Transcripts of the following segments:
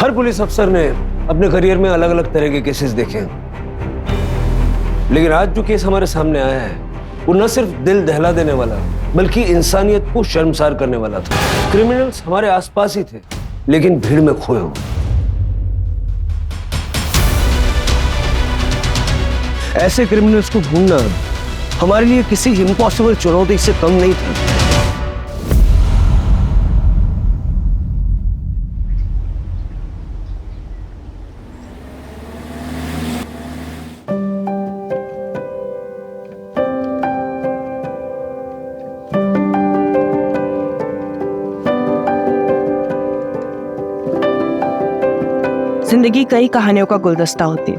हर police अफसर ने अपने करियर में अलग अलग तरह के केसेस देखे हैं, लेकिन आज जो केस हमारे सामने आया है वो न सिर्फ दिल दहला देने वाला बल्कि इंसानियत को शर्मसार करने वाला था। क्रिमिनल्स हमारे आसपास ही थे लेकिन भीड़ में खोए हुए। ऐसे क्रिमिनल्स को ढूंढना हमारे लिए किसी इम्पॉसिबल चुनौती से कम नहीं था। जिंदगी कई कहानियों का गुलदस्ता होती है।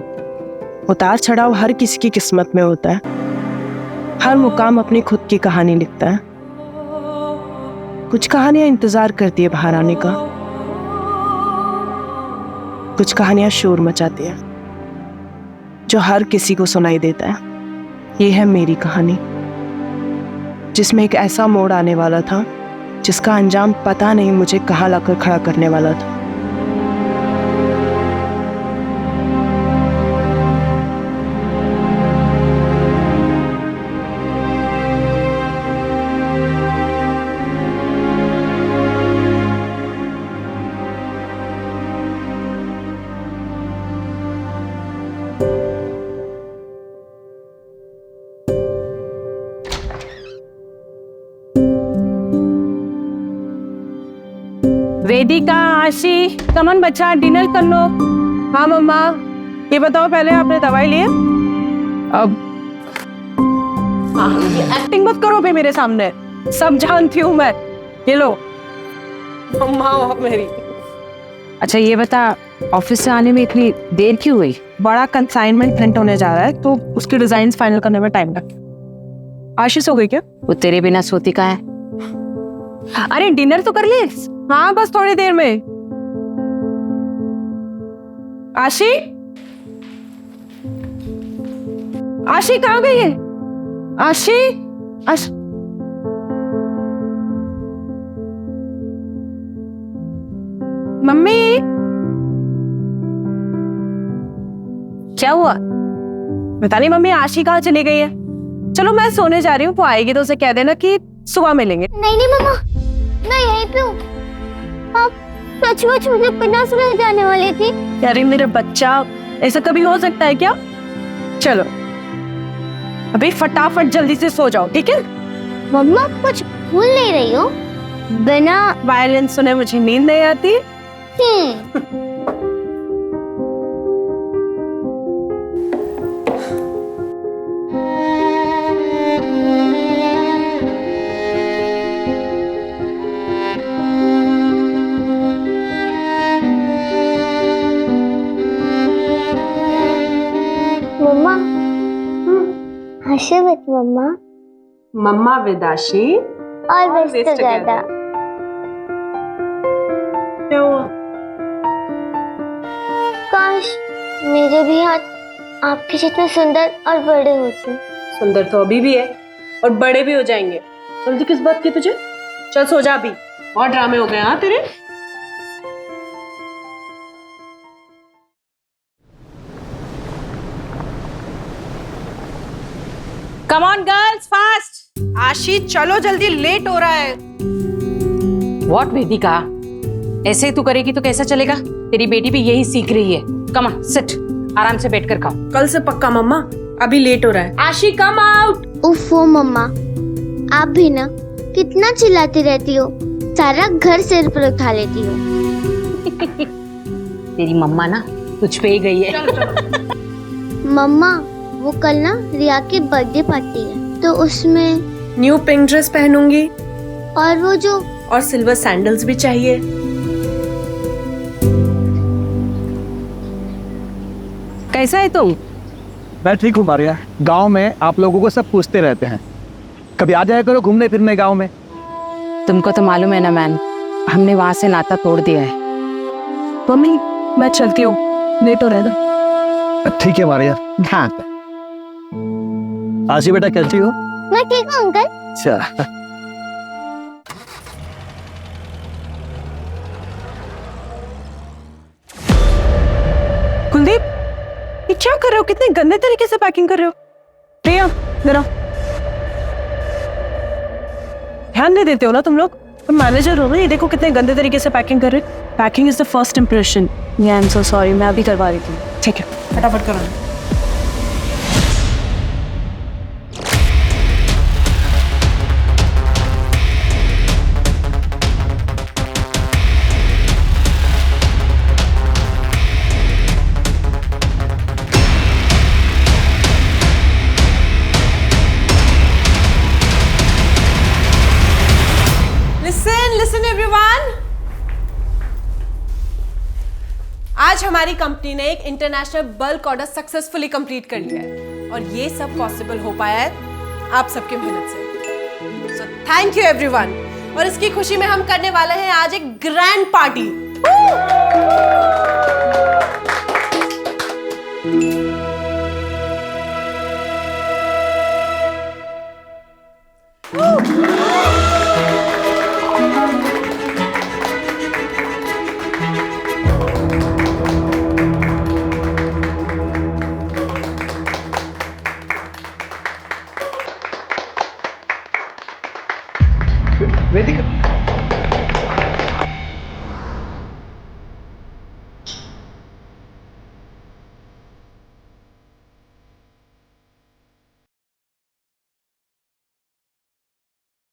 उतार चढ़ाव हर किसी की किस्मत में होता है। हर मुकाम अपनी खुद की कहानी लिखता है। कुछ कहानियां इंतजार करती है बाहर आने का, कुछ कहानियां शोर मचाती है जो हर किसी को सुनाई देता है। ये है मेरी कहानी, जिसमें एक ऐसा मोड़ आने वाला था जिसका अंजाम पता नहीं मुझे कहाँ लाकर खड़ा करने वाला था। वेदिका, आशी, कमन बच्चा डिनर कर लो। हाँ मम्मा, ये बताओ पहले आपने दवाई ली है? अब एक्टिंग मत करो मेरे सामने, सब जानती हूँ मैं। ये लो मम्मा आप मेरी। अच्छा ये बता, ऑफिस से आने में इतनी देर क्यों हुई? बड़ा कंसाइनमेंट प्रिंट होने जा रहा है तो उसके डिजाइन फाइनल करने में टाइम लगेगा। आशीष हो गई क्या? वो तेरे बिना सोती का है। अरे डिनर तो कर ली। हाँ बस थोड़ी देर में। आशी, आशी कहाँ गई है? आशी, आशी मम्मी क्या हुआ? पता नहीं मम्मी आशी कहाँ चली गई है। चलो मैं सोने जा रही हूँ, वो आएगी तो उसे कह देना कि सुबह मिलेंगे। नहीं नहीं मम्मा, मैं यहीं पे हूँ। आप सचमुच मुझे बिना सुने जाने वाली थी? यार मेरे बच्चा, ऐसा कभी हो सकता है क्या? चलो अभी फटाफट जल्दी से सो जाओ, ठीक है? मम्मा कुछ भूल नहीं रही हो? बिना वायलिन सुने मुझे नींद नहीं आती। मम्मा हंसे मत मम्मा। मम्मा विदाशी ऑलवेज टुगेदर। क्या हुआ? काश मेरे भी हाथ आपके जितने सुंदर और बड़े होते। सुंदर तो अभी भी है और बड़े भी हो जाएंगे। जल्दी किस बात की तुझे? चल सो जा अभी, और ड्रामे हो गए हाँ तेरे। Come on girls fast. आशी चलो जल्दी, लेट हो रहा है। व्हाट वेदिका, ऐसे तू करेगी तो कैसा चलेगा? तेरी बेटी भी यही सीख रही है। कम ऑन सिट, आराम से बैठ कर खाओ। कल से पक्का मम्मा, अभी लेट हो रहा है। आशी कम आउट। उफ़ो मम्मा, आप भी ना कितना चिल्लाती रहती हो, सारा घर सिर पर उठा लेती हो। तेरी मम्मा ना तुझ पे ही गई है। मम्मा वो कल ना रिया की बर्थडे पार्टी है तो उसमें न्यू पिंक ड्रेस पहनूंगी और वो जो और सिल्वर सैंडल्स भी चाहिए। कैसा है तुम? मैं ठीक हूँ मारिया। गांव में आप लोगों को सब पूछते रहते हैं, कभी आ जाया करो घूमने फिरने गांव में। तुमको तो मालूम है ना मैन, हमने वहां से नाता तोड़ दिया है। मम्मी मैं चलती हूँ, लेट हो रहा है ना। ठीक है मारिया। हाँ आशी बेटा कैसी हो? मैं ठीक हूँ अंकल। अच्छा क्या कर रहे हो? कितने गंदे तरीके से पैकिंग कर रहे हो। प्रिया जरा ध्यान नहीं देते हो ना तुम लोग? तुम मैनेजर हो ना, ये देखो कितने गंदे तरीके से पैकिंग कर रहे हो। Packing is the first impression. I am so sorry, मैं अभी करवा रही थी। ठीक है, फटाफट करो। लिसन एवरीवन, आज हमारी कंपनी ने एक international bulk order successfully complete कर लिया है और ये सब पॉसिबल हो पाया है आप सबकी मेहनत से। So thank you everyone. और इसकी खुशी में हम करने वाले हैं आज एक grand party. Vedika,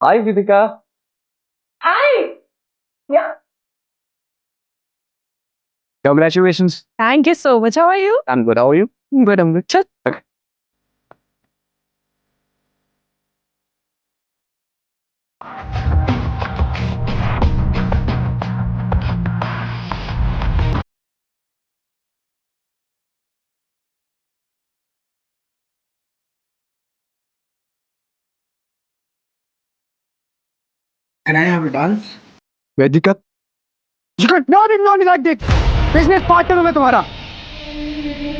hi Vedika. Hi. Yeah Congratulations. Thank you so much. How are you? I'm good. How are you? Good, I am good. चल Can I have a dance? Vedika? You got no like this. Business partner हूँ मैं तुम्हारा।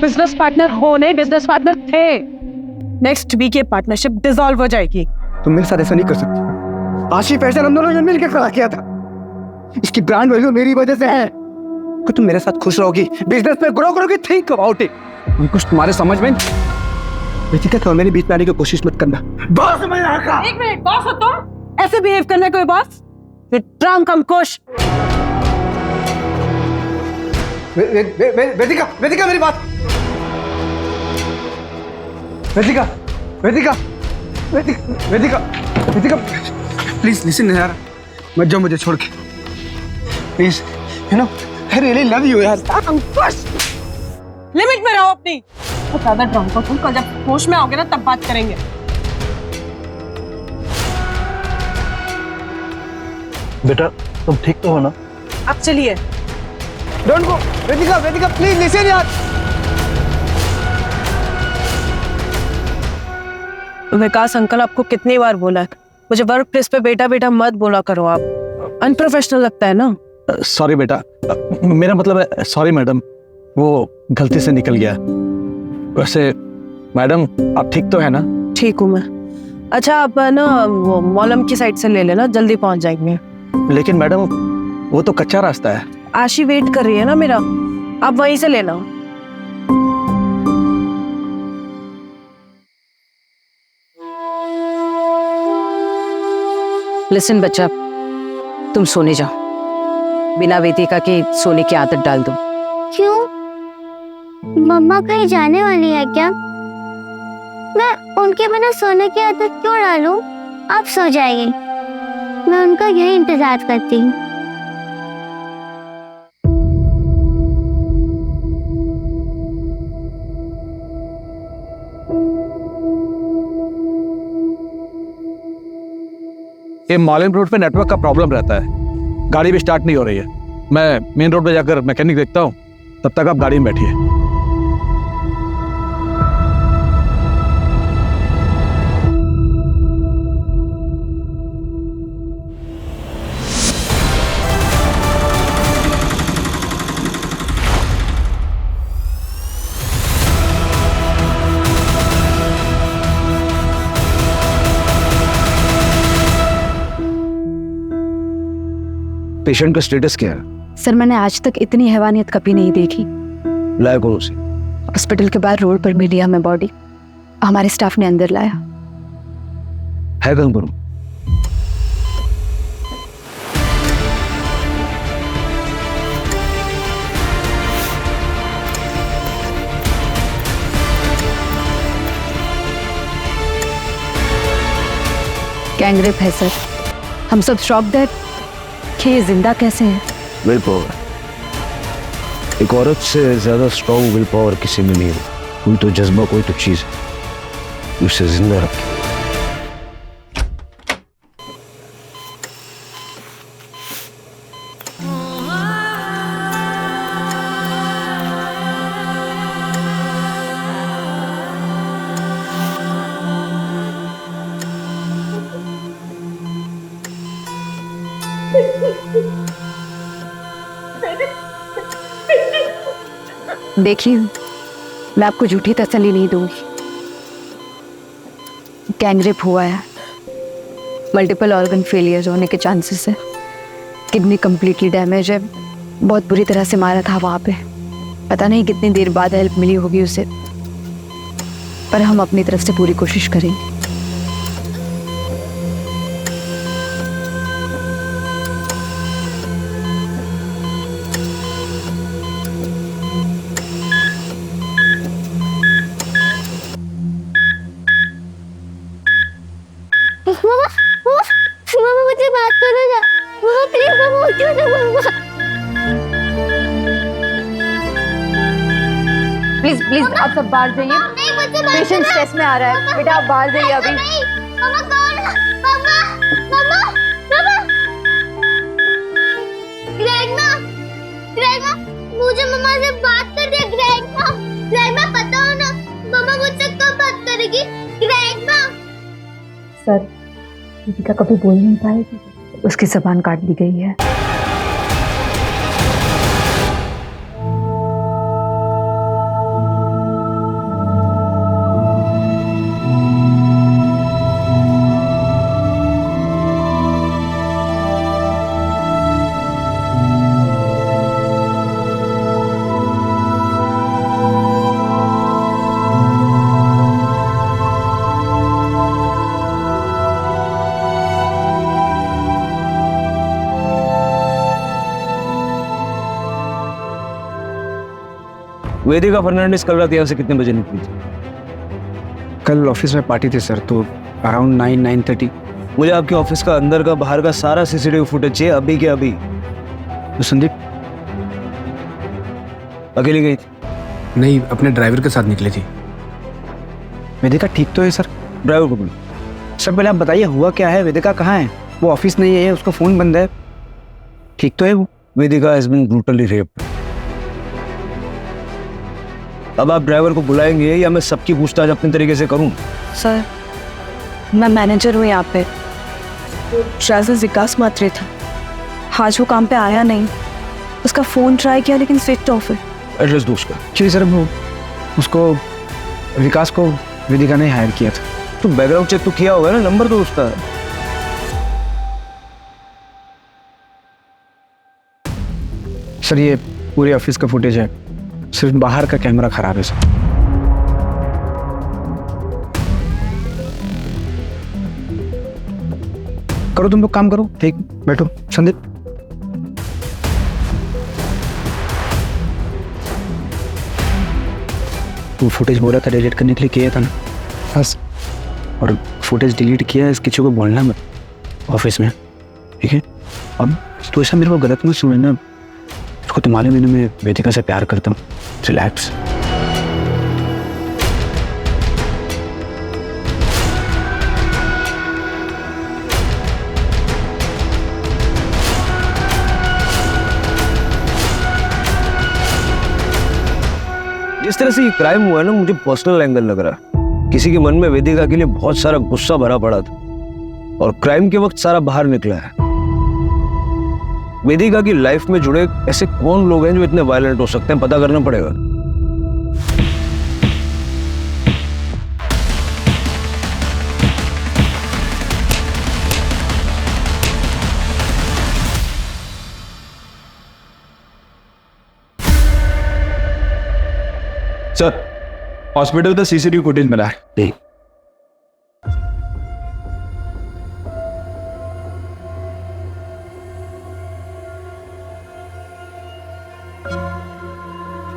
Business partner हो नहीं, business partner थे। Next week ये partnership dissolve हो जाएगी। तुम मेरे साथ ऐसा नहीं कर सकती। आशिफ ऐसा हम दोनों ने मिलकर खड़ा किया था। इसकी ब्रांड वैल्यू मेरी वजह से है। कि तुम मेरे साथ खुश रहोगी, बिजनेस में ग्रो करोगी, थिंक अबाउट इट। कुछ तुम्हारे समझ में वेदिका, तो मेरे बीच में आने की कोशिश मत करना। बॉस समझ रहा। एक मिनट, बॉस हो तुम? ऐसे बिहेव करना कोई बॉस? ट्रंक हम खुश। वेदिका, वेदिका मेरी बात। वेदिका, वेदिका, वेदिका, वेदिका, वेदिका, प्लीज लिसन यार, मत जाओ मुझे छोड़ के, please. You know I really love you यार। लिमिट में रहो अपनी। तो ज्यादा ड्रंक हो तुम, कल जब होश में आओगे ना तब बात करेंगे। बेटा तुम ठीक तो हो ना? अब चलिए। Don't go Vedika, Vedika please listen यार। विकास अंकल, आपको कितनी बार बोला है मुझे वर्क प्लेस पे बेटा बेटा मत बोला करो, आप अनप्रोफेशनल लगता है ना। सॉरी बेटा, मेरा मतलब है सॉरी मैडम, वो गलती से निकल गया। वैसे मैडम आप ठीक तो है ना? ठीक हूँ मैं। अच्छा आप ना वो मॉलम की साइड से ले लेना, जल्दी पहुंच जाएंगे। लेकिन मैडम वो तो कच्चा रास्ता है। आशी वेट कर रही है ना मेरा, आप वहीं से लेना। लिसन बच्चा, तुम सोने जाओ। बिना वेदिका के सोने की आदत डाल दो। क्यों? मम्मा कहीं जाने वाली है क्या? मैं उनके बिना सोने की आदत क्यों डालूं? आप सो जाइए, मैं उनका यही इंतजार करती हूँ। ये मॉलिन रोड पे नेटवर्क का प्रॉब्लम रहता है, गाड़ी भी स्टार्ट नहीं हो रही है। मैं मेन रोड पे जाकर मैकेनिक देखता हूँ, तब तक आप गाड़ी में बैठिए। पेशेंट का स्टेटस क्या है? सर मैंने आज तक इतनी हैवानियत कभी नहीं देखी। लाया कौन उसे? हॉस्पिटल के बाहर रोड पर मिली हमें बॉडी। हमारे स्टाफ ने अंदर लाया। है कहाँ पर? गैंगरेप है सर। हम सब शॉक्ड है कि ये जिंदा कैसे है। Will power. एक औरत से ज्यादा स्ट्रॉन्ग विल पावर किसी में नहीं है। कोई तो जज्बा, कोई तो चीज उसे जिंदा रखे। देखिए, मैं आपको झूठी तसल्ली नहीं दूंगी। गैंगरेप हुआ है, मल्टीपल ऑर्गन फेलियर होने के चांसेस है, किडनी कंप्लीटली डैमेज है, बहुत बुरी तरह से मारा था वहाँ पे। पता नहीं कितनी देर बाद हेल्प मिली होगी उसे, पर हम अपनी तरफ से पूरी कोशिश करेंगे। मामा मुझे बात करो ना। मामा प्लीज, मामा उठो ना मामा। प्लीज प्लीज आप सब बाहर जाइए। पेशेंट स्ट्रेस में आ रहा है। बेटा आप बाहर जाइए अभी। मामा कौन? मामा मामा मामा। ग्रैंडमा मुझे मामा से बात कर दे। ग्रैंडमा पता हो ना मामा मुझसे कब बात करेगी? ग्रैंडमा। सर दीपिका कभी बोल नहीं पाएगी, उसकी जबान काट दी गई है। वेदिका फर्नांडिस कल रात यहाँ से कितने बजे निकली थी? कल ऑफिस में पार्टी थी सर, तो अराउंड 9-9:30। मुझे आपके ऑफिस का अंदर का बाहर का सारा सीसीटीवी फुटेज चाहिए, अभी के अभी। तो संदीप अकेली गई थी? नहीं, अपने ड्राइवर के साथ निकली थी। वेदिका ठीक तो है सर? ड्राइवर को बोलो। सर पहले आप बताइए हुआ क्या है? वेदिका कहाँ है? वो ऑफिस नहीं है, उसका फोन बंद है। ठीक तो है वो? वेदिका हैज बीन ब्रूटली रेप्ड। अब आप ड्राइवर को बुलाएंगे या मैं सबकी पूछताछ अपने तरीके से करूं? सर मैं मैनेजर हूँ यहाँ पे। ड्राइवर विकास मात्रे था, आज वो काम पे आया नहीं। उसका फोन ट्राई किया लेकिन स्विच ऑफ है। एड्रेस दो उसका। एक्चुअली सर वो उसको विकास को वेदिका ने हायर किया था। तो बैकग्राउंड चेक तो किया होगा ना, नंबर तो उसका। सर ये पूरे ऑफिस का फुटेज है, सिर्फ बाहर का कैमरा खराब है सर। करो तुम लोग काम करो, ठीक बैठो। संदीप वो फुटेज बोला था डिलीट करने के लिए, किया था ना? बस। और फुटेज डिलीट किया है, किसी को बोलना मत ऑफिस में, ठीक है? अब तो ऐसा मेरे को गलत मत सुने ना, उसको तुम्हारे महीने में वेदिका से प्यार करता हूँ। रिलैक्स। जिस तरह से ये क्राइम हुआ है ना, मुझे पर्सनल एंगल लग रहा है। किसी के मन में वेदिका के लिए बहुत सारा गुस्सा भरा पड़ा था और क्राइम के वक्त सारा बाहर निकला है। वेदिका की लाइफ में जुड़े ऐसे कौन लोग हैं जो इतने वायलेंट हो सकते हैं, पता करना पड़ेगा। सर हॉस्पिटल का सीसीटीवी फुटेज मिला है। ठीक।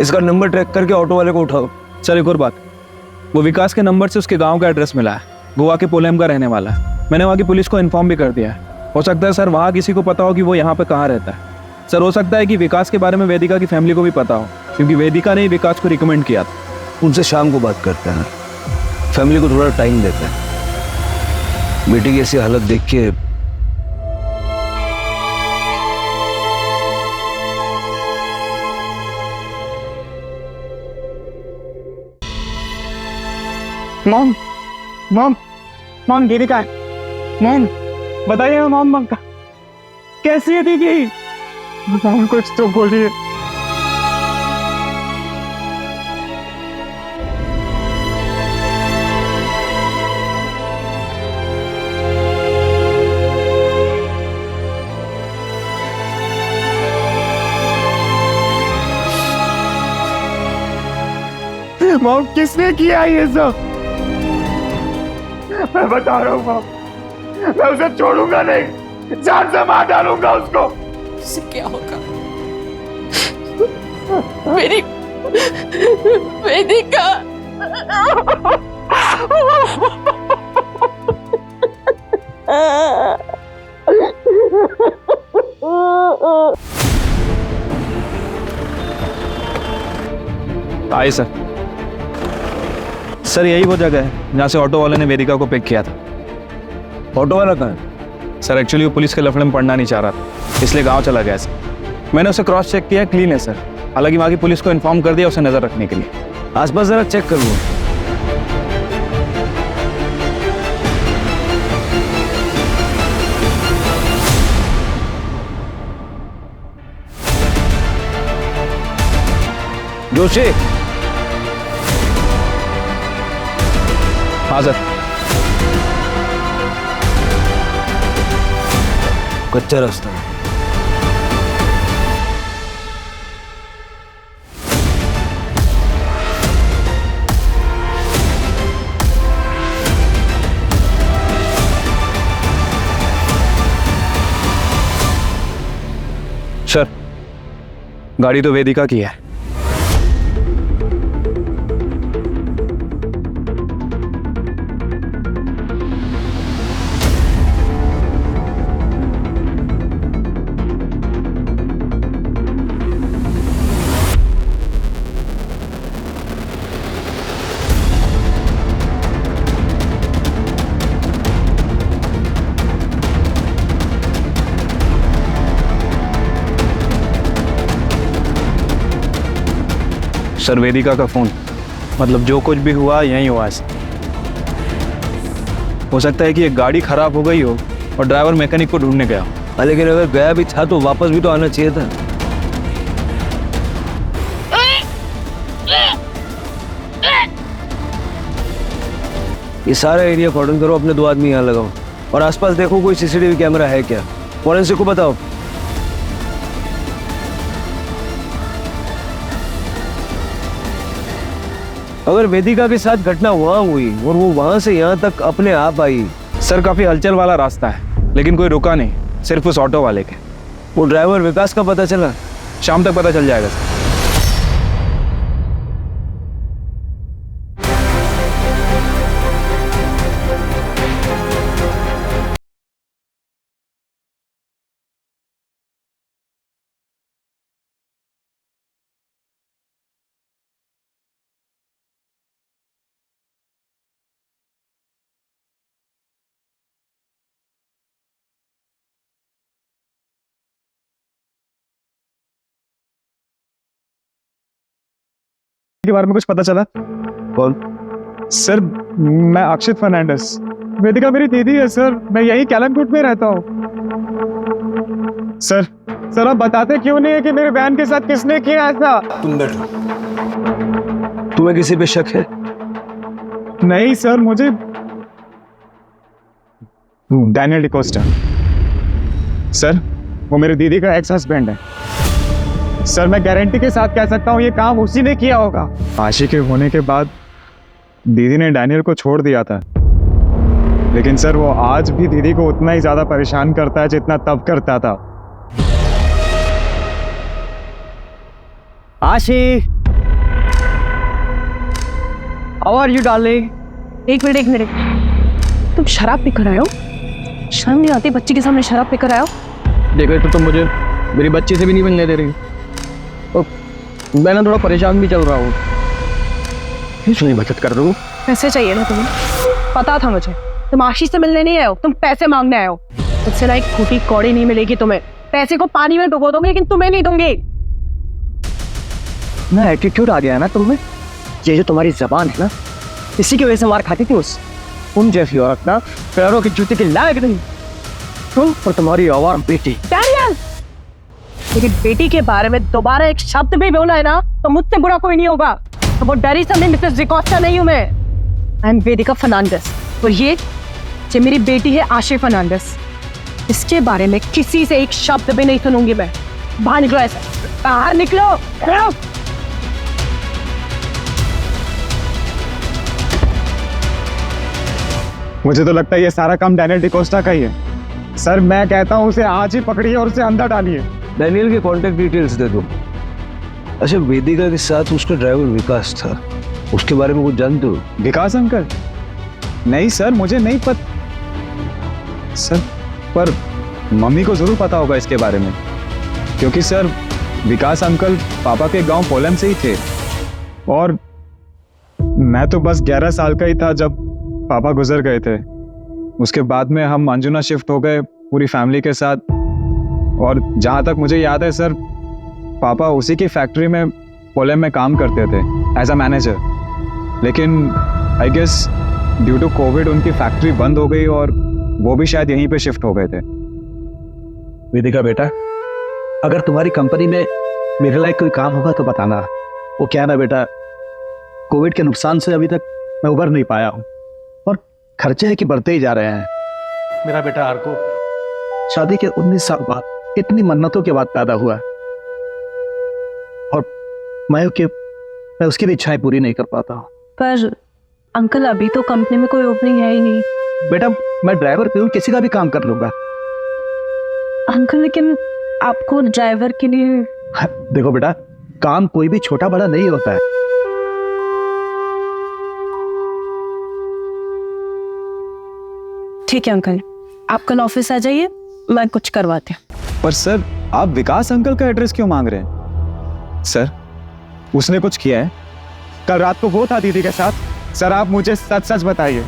इसका नंबर ट्रैक करके ऑटो वाले को उठाओ। सर एक और बात, वो विकास के नंबर से उसके गांव का एड्रेस मिला है। गोवा के पोलेम का रहने वाला है। मैंने वहाँ की पुलिस को इन्फॉर्म भी कर दिया है। हो सकता है सर वहाँ किसी को पता हो कि वो यहाँ पे कहाँ रहता है। सर हो सकता है कि विकास के बारे में वेदिका की फैमिली को भी पता हो, क्योंकि वेदिका ने ही विकास को रिकमेंड किया था। उनसे शाम को बात करते हैं, फैमिली को थोड़ा टाइम देते हैं। बेटी की ऐसी हालत देख के मॉम मॉम मॉम दीदी का है। मॉम बताइए मॉम कैसी है दीदी? मॉम कुछ तो बोलिए। मॉम किसने किया ये सब? मैं बता रहा हूँ मॉम, मैं उसे छोड़ूंगा नहीं, जान से मार डालूंगा उसको। उससे क्या होगा? मेरी वेदिका। आइए सर। सर यही वो जगह है जहाँ से ऑटो वाले ने वेदिका को पिक किया था। ऑटो वाला कहाँ है? सर एक्चुअली वो पुलिस के लफड़े में पढ़ना नहीं चाह रहा था, इसलिए गांव चला गया सर। मैंने उसे क्रॉस चेक किया, क्लीन है सर। हालांकि वहाँ की पुलिस को इन्फॉर्म कर दिया उसे नजर रखने के लिए। आसपास जरा चेक कर लो। जोशी। हाँ सर। कच्चा रास्ता है। सर गाड़ी तो वेदिका की है। सर वेदिका का फोन, मतलब जो कुछ भी हुआ यहीं हुआ है। हो सकता है कि एक गाड़ी खराब हो गई हो और ड्राइवर मैकेनिक को ढूंढने गया हो। लेकिन अगर गया भी था तो वापस भी तो आना चाहिए था। ये सारा एरिया कॉर्डन करो, अपने 2 आदमी यहाँ लगाओ और आसपास देखो कोई सीसीटीवी कैमरा है क्या। फॉरेंसिक को बताओ। अगर वेदिका के साथ घटना वहां हुई और वो वहां से यहाँ तक अपने आप आई। सर काफी हलचल वाला रास्ता है, लेकिन कोई रुका नहीं, सिर्फ उस ऑटो वाले के। वो ड्राइवर विकास का पता चला? शाम तक पता चल जाएगा सर। के बारे में कुछ पता चला? कौन? सर मैं अक्षित फर्नांडिस। वेदिका मेरी दीदी है सर, मैं यही कैलमकोट में रहता हूँ। सर आप बताते क्यों नहीं है कि मेरे बहन के साथ किसने किया ऐसा? तुम बैठो। तुम्हें किसी पे शक है? नहीं सर, मुझे डैनियल डिकोस्टा। सर वो मेरी दीदी का एक्स हस्बैंड है। सर मैं गारंटी के साथ कह सकता हूँ ये काम उसी ने किया होगा। आशी के होने के बाद दीदी ने डैनियल को छोड़ दिया था, लेकिन सर वो आज भी दीदी को उतना ही ज्यादा परेशान करता है जितना तब करता था। आशी, हाउ आर यू डार्लिंग? एक मिनट, तुम शराब पीकर आए हो? शर्म नहीं आती बच्ची के सामने शराब पीकर आए हो? देखो तो तुम मुझे मेरी बच्ची से भी नहीं मिलने दे रही, और मैं ना थोड़ा परेशान भी चल रहा हूँ। इसलिए बचत कर दूँ। पैसे चाहिए ना तुम्हें? पता था मुझे, तुम आशीष से मिलने नहीं आए हो, तुम पैसे मांगने आए हो। मुझसे ना एक फूटी कौड़ी नहीं मिलेगी तुम्हें। पैसे को पानी में डुबो दूंगी, लेकिन तुम्हें नहीं दूंगी। ना एटीट्यूड आ गया है ना तुम्हें। ये जो तुम्हारी जबान है ना, इसी की वजह से मार खाती थी उन जैसी औरत ना पैरों की जूते की लायक नहीं। तुम और तुम्हारी आवारा बेटी। डैनियल, मेरी बेटी के बारे में दोबारा एक शब्द भी बोला है ना तो मुझसे बुरा कोई नहीं होगा। तो वो डरी समझे मिसेस डिकोस्टा नहीं हूं मैं। आई एम वेदिका फर्नांडिस, और ये मेरी बेटी है आशी फर्नांडिस। इसके बारे में किसी से एक शब्द भी नहीं सुनूंगी मैं। बाहर निकलो, ऐसे बाहर निकलो। मुझे तो लगता है ये सारा काम डैनियल डिकोस्टा का ही है। सर मैं कहता हूँ उसे आज ही पकड़िए और उसे अंदर डालिए। डैनियल के कॉन्टेक्ट डिटेल्स दे दो। अच्छा, वेदिका के साथ उसका ड्राइवर विकास था, उसके बारे में कुछ जानते हो? विकास अंकल? नहीं सर, मुझे नहीं पता सर, पर मम्मी को जरूर पता होगा इसके बारे में, क्योंकि सर विकास अंकल पापा के गांव पोलैंड से ही थे, और मैं तो बस 11 साल का ही था जब पापा गुजर गए थे। उसके बाद में हम अंजुना शिफ्ट हो गए पूरी फैमिली के साथ, और जहाँ तक मुझे याद है सर, पापा उसी की फैक्ट्री में पोलैंड में काम करते थे एज अ मैनेजर। लेकिन I guess due to COVID उनकी फैक्ट्री बंद हो गई और वो भी शायद यहीं पे शिफ्ट हो गए थे। वेदिका बेटा, अगर तुम्हारी कंपनी में मेरे लायक कोई काम होगा तो बताना। वो क्या ना बेटा, कोविड के नुकसान से अभी तक मैं उबर नहीं पाया हूँ, और खर्चे है कि बढ़ते ही जा रहे हैं। मेरा बेटा आर्को शादी के 19 साल बाद इतनी मन्नतों के बाद पैदा हुआ, और मैं उसकी भी इच्छाएं पूरी नहीं कर पाता हूँ। पर अंकल, अभी तो कंपनी में कोई ओपनिंग है ही नहीं। बेटा मैं ड्राइवर पे हूँ, किसी का भी काम कर लूंगा। अंकल, लेकिन आपको ड्राइवर के लिए देखो बेटा, काम कोई भी छोटा बड़ा नहीं होता है। ठीक है अंकल, आप कल ऑफिस आ जाइए, मैं कुछ करवाती हूँ। पर सर आप विकास अंकल का एड्रेस क्यों मांग रहे हैं? सर उसने कुछ किया है? कल रात को वो था दीदी के साथ। सर आप मुझे सच सच बताइए,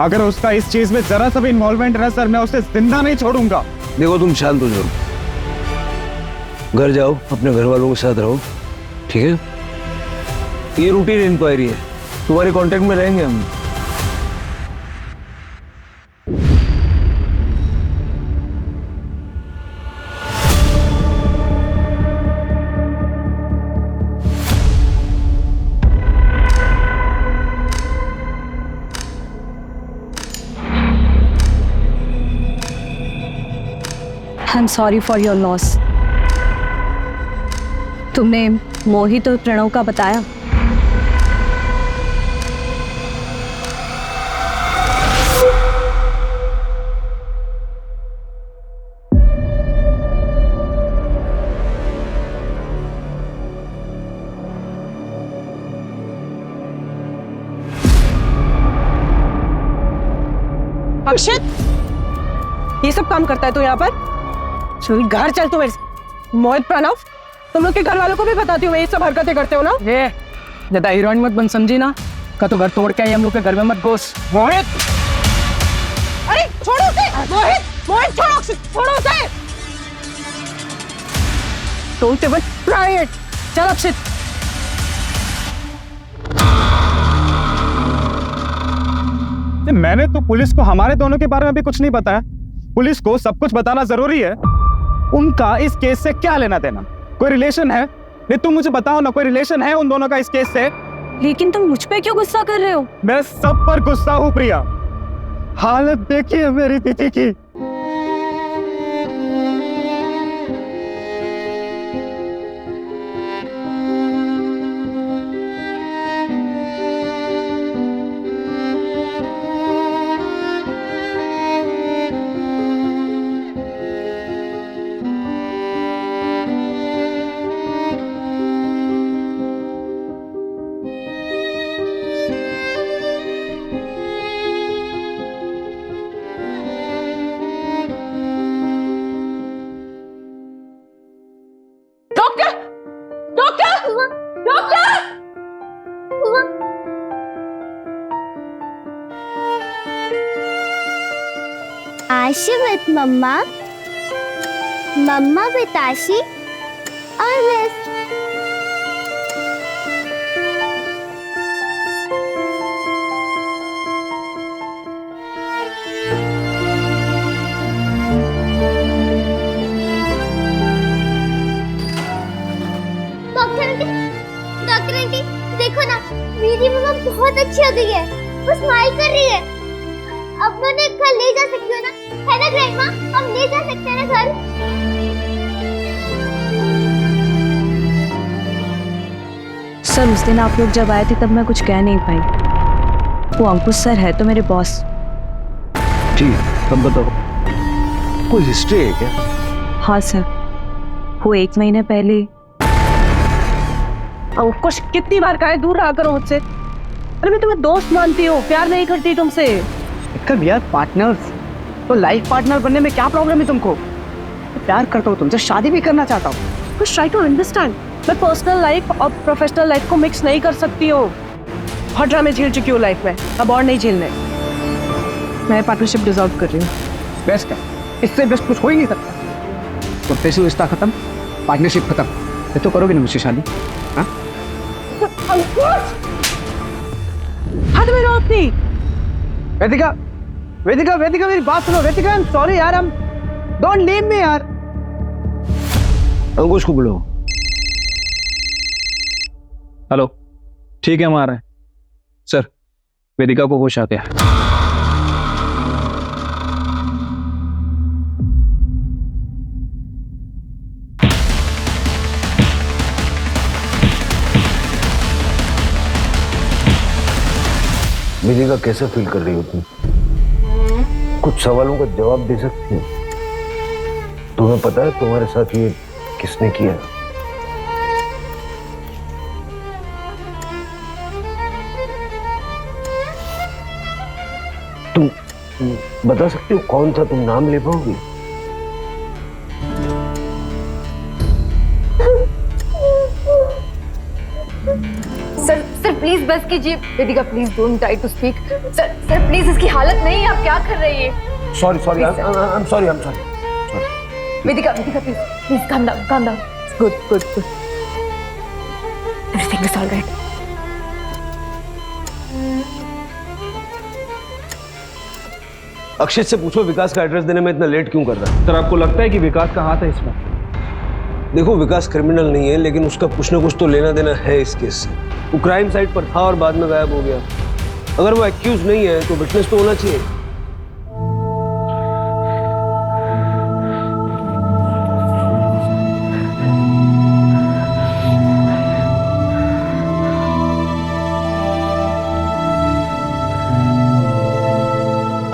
अगर उसका इस चीज में जरा सा भी इन्वॉल्वमेंट रहा सर, मैं उसे जिंदा नहीं छोड़ूंगा। देखो तुम शांत हो जाओ, घर जाओ, अपने घर वालों के साथ रहो, ठीक है? ये रूटीन इंक्वायरी है, तुम्हारे कांटेक्ट में रहेंगे हम। आई am sorry for your loss. तुमने मोहित और प्रणव का बताया? अक्षित, ये सब काम करता है तू यहाँ पर? चल घर चल तू मेरे से। मोहित, प्रणव, तुम लोग के घर वालों को भी बताती हूँ ये सब हरकतें करते हो ना? ये ज्यादा हीरोइन मत बन, समझी ना? का तो घर तोड़ के आई, हम लोग के घर में मत घुस। मोहित, अरे छोड़ो उसे! मोहित छोड़ो, अक्षित छोड़ो उसे! Don't even try it. चल अक्षित। मैंने तो पुलिस को हमारे दोनों के बारे में भी कुछ नहीं बताया। पुलिस को सब कुछ बताना जरूरी है। उनका इस केस से क्या लेना देना? कोई रिलेशन है? नहीं तुम मुझे बताओ ना, कोई रिलेशन है उन दोनों का इस केस से? लेकिन तुम मुझ पे क्यों गुस्सा कर रहे हो? मैं सब पर गुस्सा हूँ प्रिया। हालत देखिए मेरी दीदी की। आशी विद मम्मा, मम्मा विद आशी, ऑलवेज। डॉक्टर आंटी देखो ना, मेरी मम्मा बहुत अच्छी हो गई है, वो स्माइल कर रही है। अब मैं उन्हें घर ले जा सकती हूँ ना, है ना ग्रैंडमा? हम ले जा सकते हैं ना घर? सर उस दिन आप लोग जब आए थे तब मैं कुछ कह नहीं पाई। वो अंकुश सर है तो मेरे बॉस। जी, तुम बताओ, कोई हिस्ट्री है क्या? हाँ सर, वो 1 महीने पहले। अंकुश कितनी बार कहा है दूर रहा करो मुझसे। अरे मैं तुम्हें दोस्त मानती हूँ, प्यार नहीं करती तुमसे। कब यार पार्टनर्स, तो लाइफ पार्टनर बनने में क्या प्रॉब्लम है तुमको? प्यार करता हूँ तुमसे, शादी भी करना चाहता हूँ। कुछ ट्राई टू अंडरस्टैंड। मैं पर्सनल लाइफ और प्रोफेशनल लाइफ को मिक्स नहीं कर सकती हूँ। बहुत ड्रामे झेल चुकी हूँ लाइफ में, अब और नहीं झेलने। मैं पार्टनरशिप डिसॉल्व कर रही हूँ। बेस्ट है, इससे बेस्ट कुछ हो ही नहीं सकता। प्रोफेशनल रिश्ता खत्म, पार्टनरशिप खत्म, ये तो करोगे ना मुझसे शादी? हाँ? हाथ में रो अपनी। वेदिका, वेदिका, वेदिका मेरी बात सुनो। वेदिका, आई एम सॉरी यार, हम डोंट लीव मी यार। अंकुश को बुलाओ। हेलो, ठीक है, हम आ रहे हैं। सर, वेदिका को होश आ गया। वेदिका कैसे फील कर रही हो तुम? कुछ सवालों का जवाब दे सकती हो? तुम्हें पता है तुम्हारे साथ ये किसने किया? तुम बता सकते हो कौन था? तुम नाम ले पाओगे? सर प्लीज बस कीजिए। Vedika please don't try to speak. Sir please, इसकी हालत नहीं है, आप क्या कर रही है? Sorry sorry, I am sorry. Vedika please calm down. Good. Everything is all right. Akshit से पूछो विकास का एड्रेस देने में इतना लेट क्यों कर रहा है? सर, आपको लगता है कि विकास का हाथ है इसमें? देखो, विकास क्रिमिनल नहीं है, लेकिन उसका कुछ ना कुछ तो लेना देना है इस केस से। वो क्राइम साइट पर था और बाद में गायब हो गया। अगर वो एक्यूज नहीं है तो विटनेस तो होना चाहिए।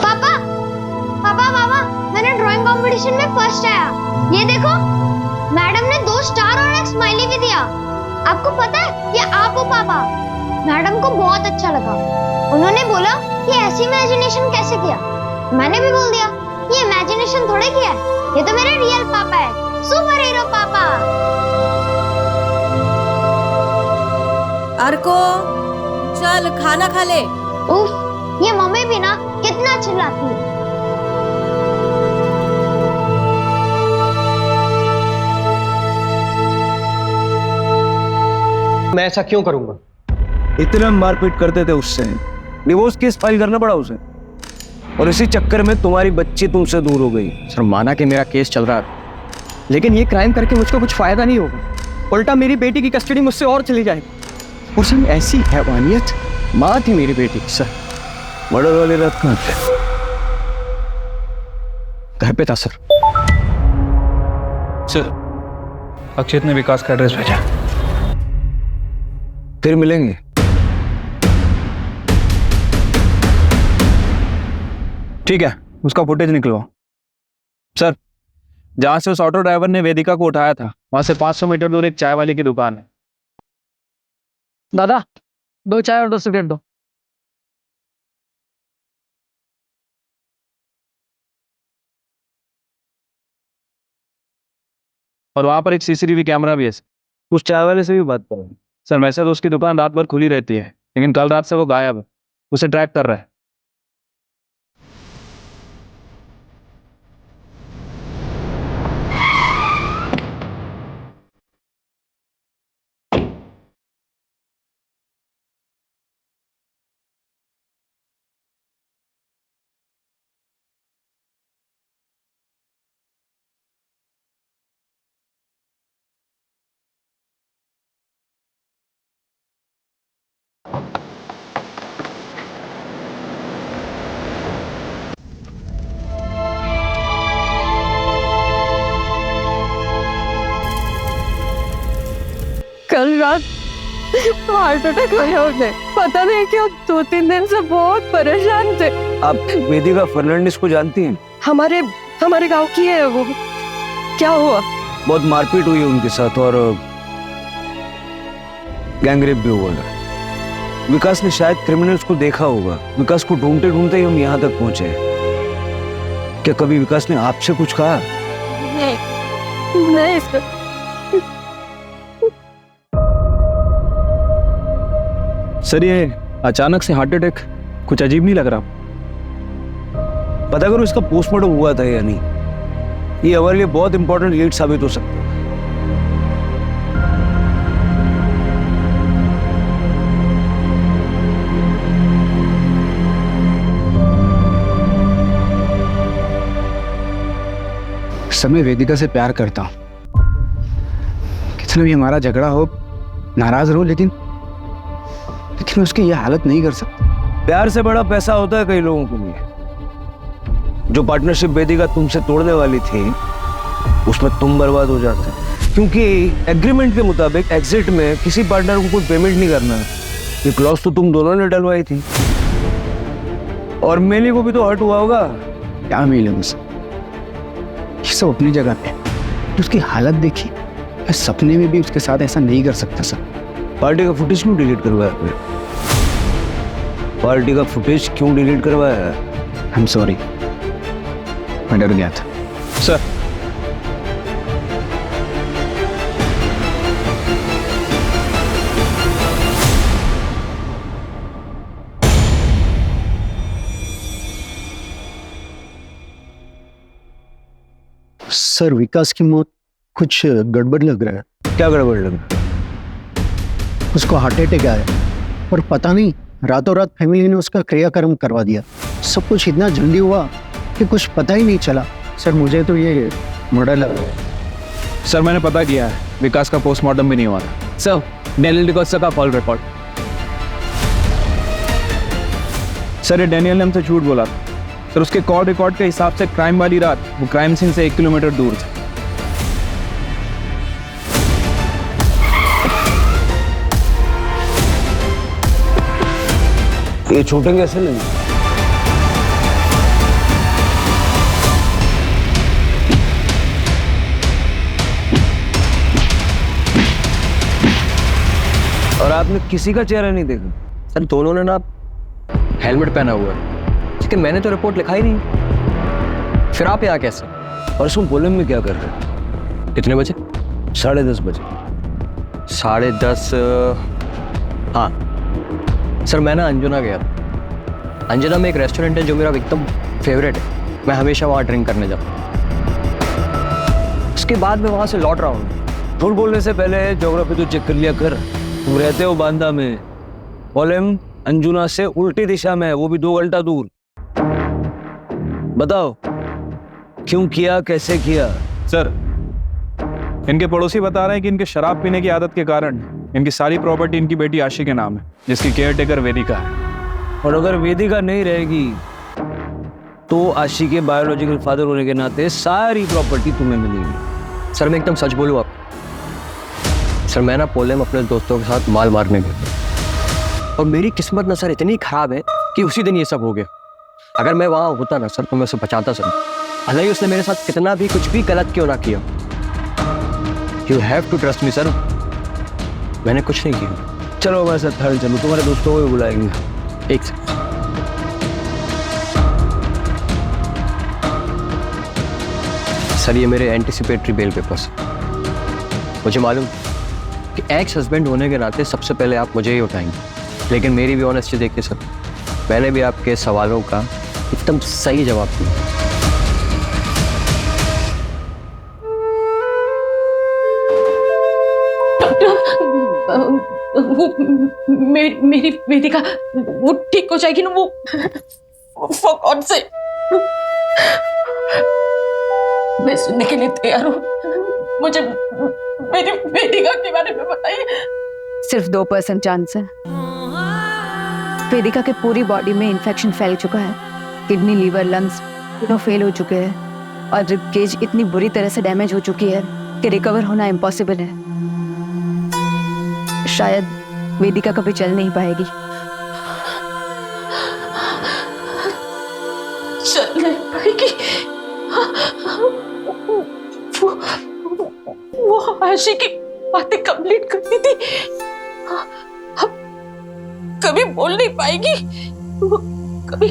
पापा, मैंने ड्राइंग कंपटीशन में फर्स्ट आया। ये देखो, मैडम ने 2 स्टार और एक स्माइली भी दिया। आपको पता है ये आप हो पापा? मैडम को बहुत अच्छा लगा। उन्होंने बोला कि ऐसी इमेजिनेशन कैसे किया? मैंने भी बोल दिया ये इमेजिनेशन थोड़े किया है, ये तो मेरे रियल पापा है, सुपर हीरो पापा। अर्को, चल खाना खा ले। उफ, ये मम्मी भी ना कितना चिल्लाती है। मैं ऐसा क्यों करूंगा? इतना मारपीट करते थे उससे, डिवोर्स केस फाइल करना पड़ा उसे, और इसी चक्कर में तुम्हारी बच्ची तुमसे दूर हो गई। सर, माना कि मेरा केस चल रहा है, लेकिन ये क्राइम करके मुझको कुछ फायदा नहीं होगा। उल्टा मेरी बेटी की कस्टडी मुझसे और चली जाएगी। और सर, ऐसी हैवानियत, माँ थी मेरी बेटी। सर, मर्डर वाली रात कहाँ थे? घर पे था सर। सर, अक्षित ने विकास का एड्रेस भेजा। फिर मिलेंगे। ठीक है, उसका फुटेज निकलवाओ। सर, जहां से उस ऑटो ड्राइवर ने वेदिका को उठाया था वहां से 500 मीटर दूर एक चाय वाले की दुकान है। दादा, 2 चाय और 2 सिगरेट दो। और वहां पर एक सीसीटीवी कैमरा भी है। उस चाय वाले से भी बात करो। सर, वैसे तो उसकी दुकान रात भर खुली रहती है, लेकिन कल रात से वो गायब है। उसे ट्रैक कर रहा है। कल रात हार्ट अटैक आया उन्हें। पता नहीं क्यों 2-3 दिन से बहुत परेशान थे। आप वेदिका फर्नांडिस को जानती हैं? हमारे गांव की है वो। क्या हुआ? बहुत मारपीट हुई है उनके साथ और गैंगरेप भी हुआ है। विकास ने शायद क्रिमिनल्स को देखा होगा। विकास को ढूंढते ढूंढते ही हम यहाँ तक पहुंचे। क्या कभी विकास ने आपसे कुछ कहा? नहीं सर। सर ये अचानक से हार्ट अटैक कुछ अजीब नहीं लग रहा? पता करो इसका पोस्टमार्टम हुआ था या नहीं। ये हमारे लिए बहुत इंपॉर्टेंट लीड साबित हो सकता है। सर मैं वेदिका से प्यार करता हूँ। कितना भी हमारा झगड़ा हो, नाराज रहो, लेकिन मैं उसकी यह हालत नहीं कर सकता। प्यार से बड़ा पैसा होता है कई लोगों के लिए। जो पार्टनरशिप वेदिका तुमसे तोड़ने वाली थी उसमें तुम बर्बाद हो जाते, क्योंकि एग्रीमेंट के मुताबिक एग्जिट में किसी पार्टनर को कोई पेमेंट नहीं करना है। ये क्लॉज तो तुम दोनों ने डलवाई थी। और मेली को भी तो हर्ट हुआ होगा। क्या मिले उनसे, ये सब अपनी जगह पे। उसकी हालत देखी, मैं सपने में भी उसके साथ ऐसा नहीं कर सकता सर। पार्टी का फुटेज क्यों डिलीट करवाया आपने? पार्टी का फुटेज क्यों डिलीट करवाया? आई एम सॉरी, मैं डर गया था सर। सर विकास की मौत कुछ गड़बड़ लग रहा है। क्या गड़बड़ लग रहा है? उसको हार्ट अटैक आया और पता नहीं रातों रात फैमिली ने उसका क्रियाक्रम करवा दिया। सब कुछ इतना जल्दी हुआ कि कुछ पता ही नहीं चला। सर मुझे तो ये मर्डर लग रहा है। सर मैंने पता किया है, विकास का पोस्टमार्टम भी नहीं हुआ था। सर डैनियल डिकोस्टा का कॉल रिकॉर्ड। सर ये डैनियल ने हमसे झूठ बोला था। सर उसके कॉल रिकॉर्ड के हिसाब से क्राइम वाली रात वो क्राइम सीन से 1 किलोमीटर दूर था। ये छूटेंगे ऐसे नहीं। और आपने किसी का चेहरा नहीं देखा? सर दोनों ने ना हेलमेट पहना हुआ है, लेकिन मैंने तो रिपोर्ट लिखा ही नहीं। फिर आप यहाँ कैसे? परसों पोलम में क्या कर रहे? कितने बजे? 10:30 बजे। 10:30। हाँ सर मैं ना अंजुना गया था। अंजुना में एक रेस्टोरेंट है जो मेरा एकदम फेवरेट है। मैं हमेशा वहाँ ड्रिंक करने जाता हूँ। उसके बाद मैं वहाँ से लौट रहा हूँ। झूठ बोलने से पहले ज्योग्राफी तो चेक कर लिया कर। तुम रहते हो बांदा में, पोलम अंजुना से उल्टी दिशा में है, वो भी 2 घंटा दूर। बताओ क्यों किया, कैसे किया? सर इनके पड़ोसी बता रहे हैं कि इनके शराब पीने की आदत के कारण इनकी सारी प्रॉपर्टी इनकी बेटी आशी के नाम है, जिसकी केयरटेकर वेदिका है। और अगर वेदिका नहीं रहेगी तो आशी के बायोलॉजिकल फादर होने के नाते सारी प्रॉपर्टी तुम्हें मिलेगी। सर मैं एकदम सच बोलूँ आप, सर मैं ना पोलम अपने दोस्तों के साथ माल मारने गया और मेरी किस्मत ना सर इतनी खराब है कि उसी दिन ये सब हो गया। अगर मैं वहाँ होता ना सर तो मैं उसे बचाता सर। भले ही उसने मेरे साथ कितना भी कुछ भी गलत क्यों ना किया। You have to trust me sir, मैंने कुछ नहीं किया। चलो हमारे साथ थाने चलो, तुम्हारे दोस्तों को भी बुलाएंगे। एक सेकंड सर, ये मेरे एंटिसिपेटरी बेल पेपर्स। मुझे मालूम कि एक्स हस्बैंड होने के नाते सबसे पहले आप मुझे ही उठाएंगे, लेकिन मेरी भी ऑनेस्टी देखिए सर, मैंने भी आपके सवालों का एकदम सही जवाब दिया। वो मेरी वेदिका वो ठीक हो जाएगी ना? वो फॉर गॉड से मैं सुनने के लिए तैयार हूँ। मुझे मेरी वेदिका के बारे में बताइए। सिर्फ 2% चांस है। वेदिका के पूरी बॉडी में इन्फेक्शन फैल चुका है। किडनी, लीवर, लंग्स तीनों फेल हो चुके हैं और रिब केज इतनी बुरी तरह से डैमेज हो चुकी है कि रिकवर होना इम्पॉसिबल है। शायद वेदिका कभी चल नहीं पाएगी। चल नहीं पाएगी। वो आशी की बातें कंप्लीट करती थी, अब कभी बोल नहीं पाएगी, वो कभी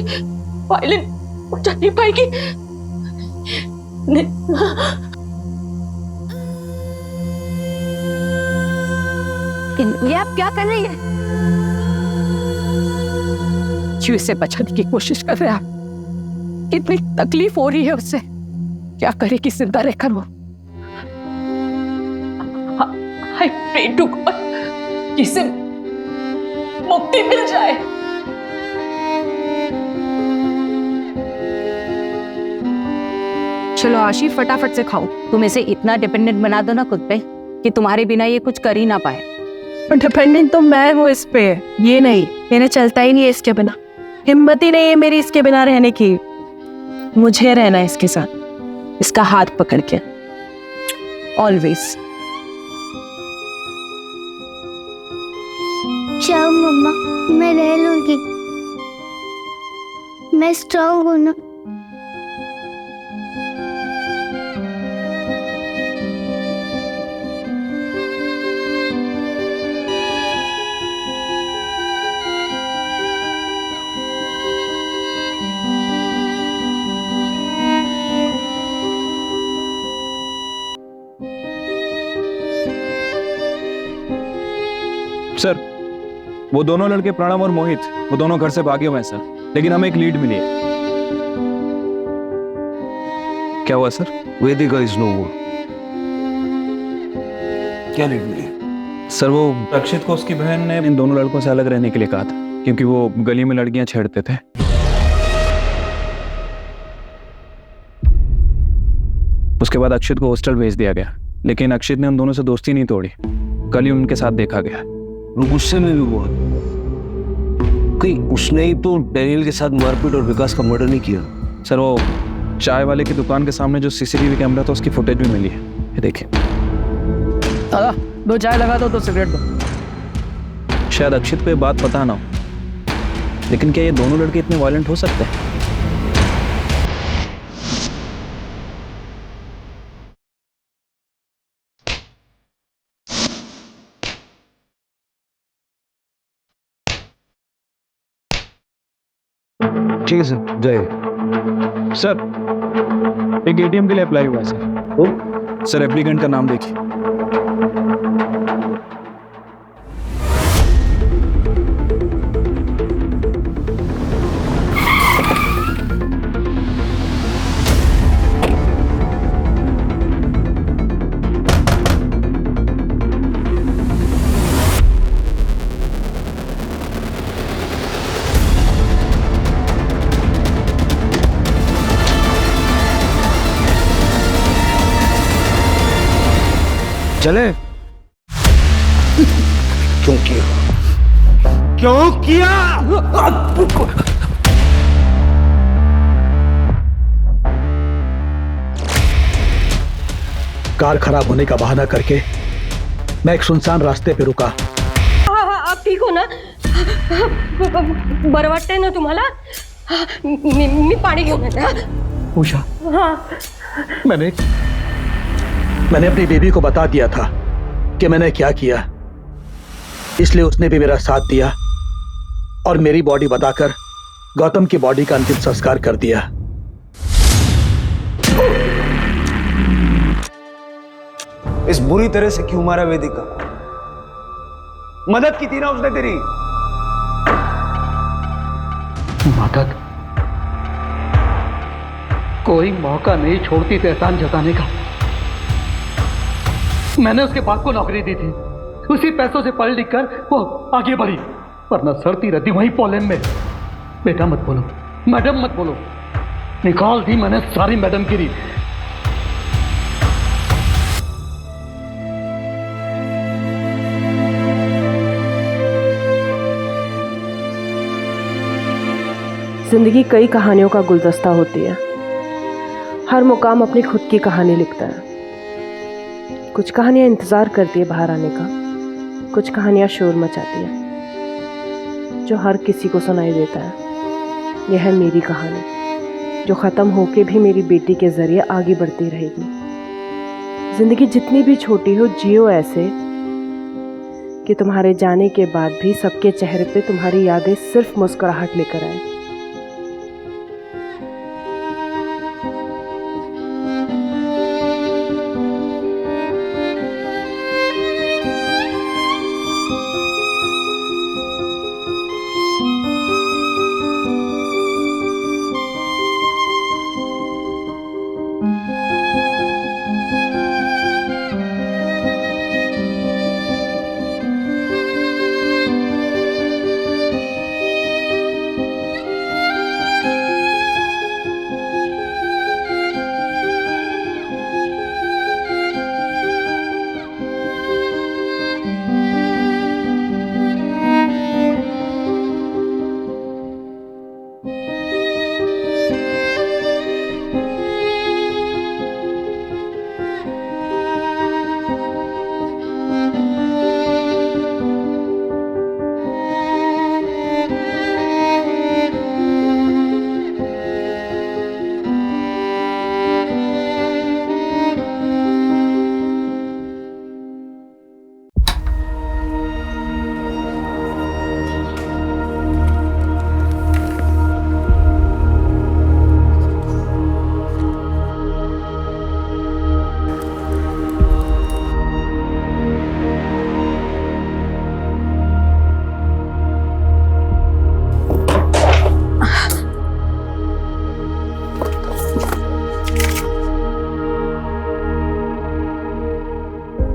वायलेंट हो जा नहीं पाएगी। ये आप क्या कर रही है? जीव से बचाने की कोशिश कर रहे हैं आप। कितनी तकलीफ हो रही है उससे, क्या करेगी जिंदा रहकर वो। I pray to God कि इसे मुक्ति मिल जाए। चलो आशी, फटाफट से खाओ। तुम इसे इतना डिपेंडेंट बना दो ना खुद पे कि तुम्हारे बिना ये कुछ कर ही ना पाए। डिपेंडेंट तो मैं हूँ इस पे, ये नहीं। मेरा चलता ही नहीं है इसके बिना, हिम्मत ही नहीं है मेरी इसके बिना रहने की। मुझे रहना है इसके साथ, इसका हाथ पकड़ के ऑलवेज। जाओ मम्मा, मैं रह लूंगी, मैं स्ट्रांग हूँ ना। सर, वो दोनों लड़के प्रणव और मोहित, वो दोनों घर से भागे हुए हैं सर, लेकिन हमें एक लीड मिली है। क्या हुआ सर? वेदिका इज नो मोर। क्या लीड मिली? सर, वो अक्षित को उसकी बहन ने इन दोनों लड़कों से अलग रहने के लिए कहा था, क्योंकि वो गली में लड़कियां छेड़ते थे। उसके बाद अक्षित को हॉस्टल भेज दिया गया, लेकिन अक्षित ने उन दोनों से दोस्ती नहीं तोड़ी। कल ही उनके साथ देखा गया। वो गुस्से में भी बहुत। कहीं उसने ही तो डैनियल के साथ मारपीट और विकास का मर्डर नहीं किया? सर, वो चाय वाले की दुकान के सामने जो सीसीटीवी कैमरा था उसकी फुटेज भी मिली है, ये देखिए। दादा, 2 चाय लगा दो, 2 सिगरेट दो। शायद अक्षित को ये बात पता ना हो, लेकिन क्या ये दोनों लड़के इतने वायलेंट हो सकते हैं? ठीक है सर, जाइए। सर, एक एटीएम के लिए अप्लाई हुआ है सर। सर, एप्लीकेंट का नाम देखिए। चले? क्यों किया? क्यों किया? कार खराब होने का बहाना करके मैं एक सुनसान रास्ते पे रुका। आप ठीक हो ना? बरं वाटतंय ना तुम्हाला? मी पाणी घेऊन येते। पूछा? मैंने अपनी बेबी को बता दिया था कि मैंने क्या किया, इसलिए उसने भी मेरा साथ दिया और मेरी बॉडी बताकर गौतम की बॉडी का अंतिम संस्कार कर दिया। इस बुरी तरह से क्यों मारा वेदिका? मदद की थी ना उसने तेरी। मदद? कोई मौका नहीं छोड़ती थी एहसान जताने का। मैंने उसके बाप को नौकरी दी थी, उसी पैसों से पढ़ लिख कर वो आगे बढ़ी, वरना सड़ती रहती वहीं पोलैंड में। बेटा मत बोलो, मैडम मत बोलो, निकाल दी मैंने सारी मैडम गिरी। जिंदगी कई कहानियों का गुलदस्ता होती है। हर मुकाम अपनी खुद की कहानी लिखता है। कुछ कहानियां इंतजार करती है बाहर आने का, कुछ कहानियां शोर मचाती हैं जो हर किसी को सुनाई देता है। यह है मेरी कहानी जो ख़त्म होके भी मेरी बेटी के ज़रिए आगे बढ़ती रहेगी। ज़िंदगी जितनी भी छोटी हो जियो ऐसे कि तुम्हारे जाने के बाद भी सबके चेहरे पे तुम्हारी यादें सिर्फ मुस्कुराहट लेकर आए।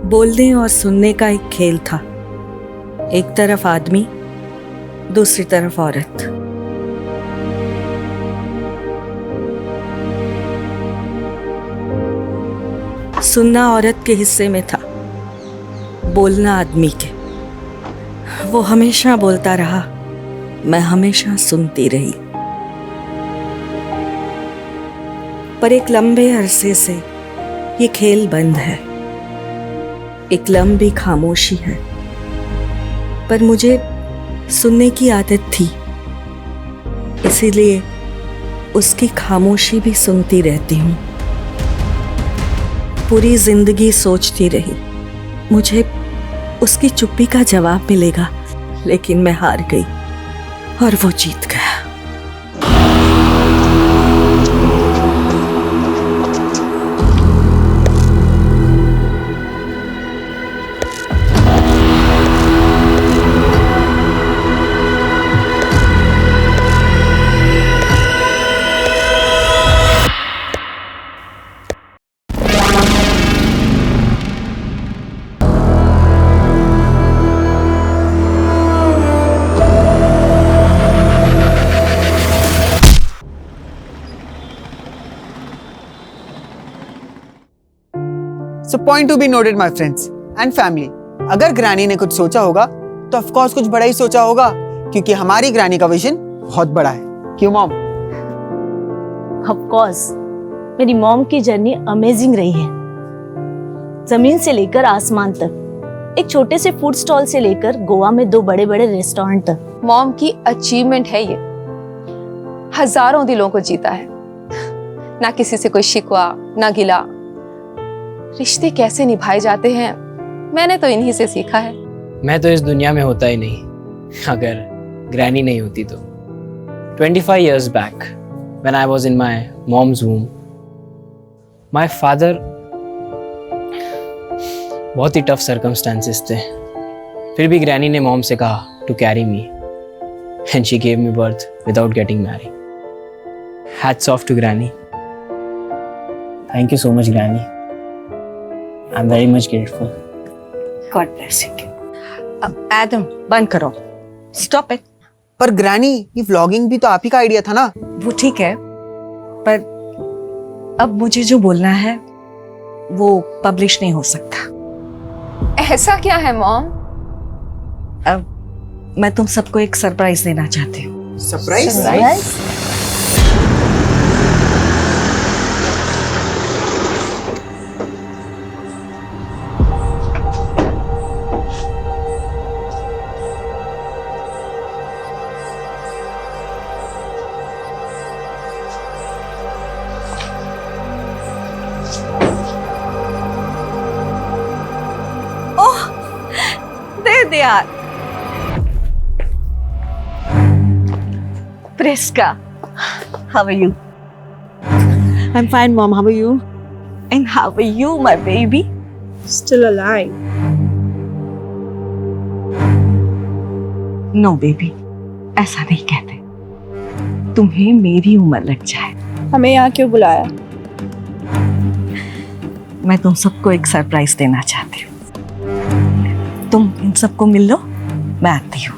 बोलने और सुनने का एक खेल था। एक तरफ आदमी, दूसरी तरफ औरत। सुनना औरत के हिस्से में था, बोलना आदमी के। वो हमेशा बोलता रहा, मैं हमेशा सुनती रही। पर एक लंबे अरसे से ये खेल बंद है। एक लंबी खामोशी है। पर मुझे सुनने की आदत थी, इसीलिए उसकी खामोशी भी सुनती रहती हूँ। पूरी जिंदगी सोचती रही मुझे उसकी चुप्पी का जवाब मिलेगा, लेकिन मैं हार गई और वो जीत गया। So point to be noted my friends and family, अगर ग्रैनी ने कुछ सोचा होगा तो ऑफ कोर्स कुछ बड़ा ही सोचा होगा, क्योंकि हमारी ग्रैनी का विजन बहुत बड़ा है। क्यों मॉम? ऑफ कोर्स मेरी मॉम की जर्नी अमेजिंग रही है। जमीन से लेकर आसमान तक, एक छोटे से फूड स्टॉल से लेकर गोवा में 2 बड़े-बड़े रेस्टोरेंट तक। मॉम की अचीवमेंट है ये। हजारों दिलों को जीता है। ना किसी से कोई शिकवा, ना गिला। रिश्ते कैसे निभाए जाते हैं मैंने तो इन्हीं से सीखा है। मैं तो इस दुनिया में होता ही नहीं अगर ग्रैनी नहीं होती तो। 25 years back when I was in my mom's womb, my father, बहुत ही टफ circumstances थे, फिर भी ग्रैनी ने मॉम से कहा to carry me and she gave me birth without getting married. Hats off to Granny. Thank you so much, Granny. I'm very much grateful. God bless you. Adam बंद करो, stop it. पर granny, ये vlogging भी तो आप ही का idea था ना? वो ठीक है, पर अब मुझे जो बोलना है वो पब्लिश नहीं हो सकता। ऐसा क्या है मॉम? अब मैं तुम सबको एक सरप्राइज देना चाहती हूँ। सरप्राइज? दे यार। Priska, how are you? I'm fine, Mom. How are you? And how are you, my baby? Still alive. No, baby. ऐसा नहीं कहते। तुम्हें मेरी उम्र लग जाए। हमें यहाँ क्यों बुलाया? मैं तुम सबको एक सरप्राइज देना चाहती हूँ। तुम इन सबको मिल लो, मैं आती हूँ।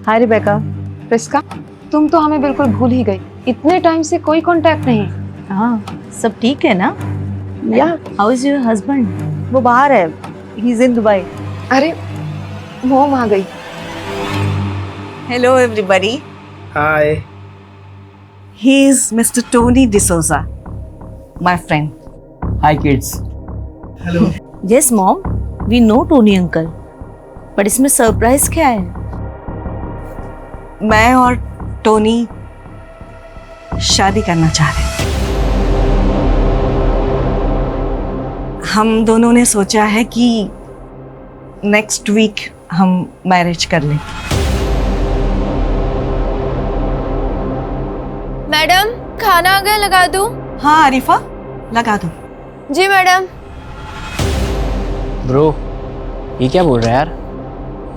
हाय रिबेका। प्रिस्का, तुम तो हमें बिल्कुल भूल ही गई। इतने टाइम से कोई कांटेक्ट नहीं। हाँ, सब ठीक है ना? या हाउ इज योर हस्बैंड? वो बाहर है, ही इज इन दुबई। अरे मोम आ गई। Hello everybody. Hi. He is mister Tony D'Souza, my friend. Hi kids. Hello. Yes mom, we know Tony uncle, पर इसमें सरप्राइज क्या है? मैं और टोनी शादी करना चाह रहे हैं। हम दोनों ने सोचा है कि नेक्स्ट वीक हम मैरिज कर लें। मैडम खाना आ गया, लगा दूं? हाँ आरिफा, लगा दो। जी मैडम। ब्रो, ये क्या बोल रहा है यार?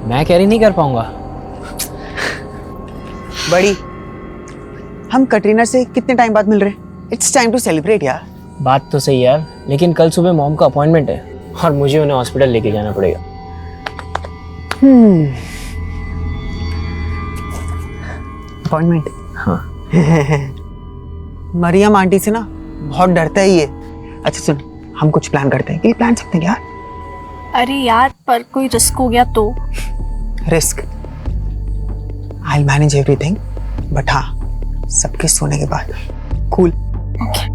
मैं कैरी नहीं कर पाऊंगा। बड़ी, हम कटरीना से कितने टाइम बाद मिल रहे हैं? इट्स टाइम टू सेलिब्रेट यार। बात तो सही यार, लेकिन कल सुबह मॉम का अपॉइंटमेंट है और मुझे उन्हें हॉस्पिटल लेके जाना पड़ेगा। अपॉइंटमेंट? हाँ। मरियम आंटी से ना बहुत डरता है ये। अच्छा सुन, हम कुछ प्लान करते हैं। ये प्लान सकते हैं यार? अरे यार, पर कोई रिस्क हो गया तो? Risk? I will manage everything, but हाँ, सबके सोने के बाद। कूल। ओके।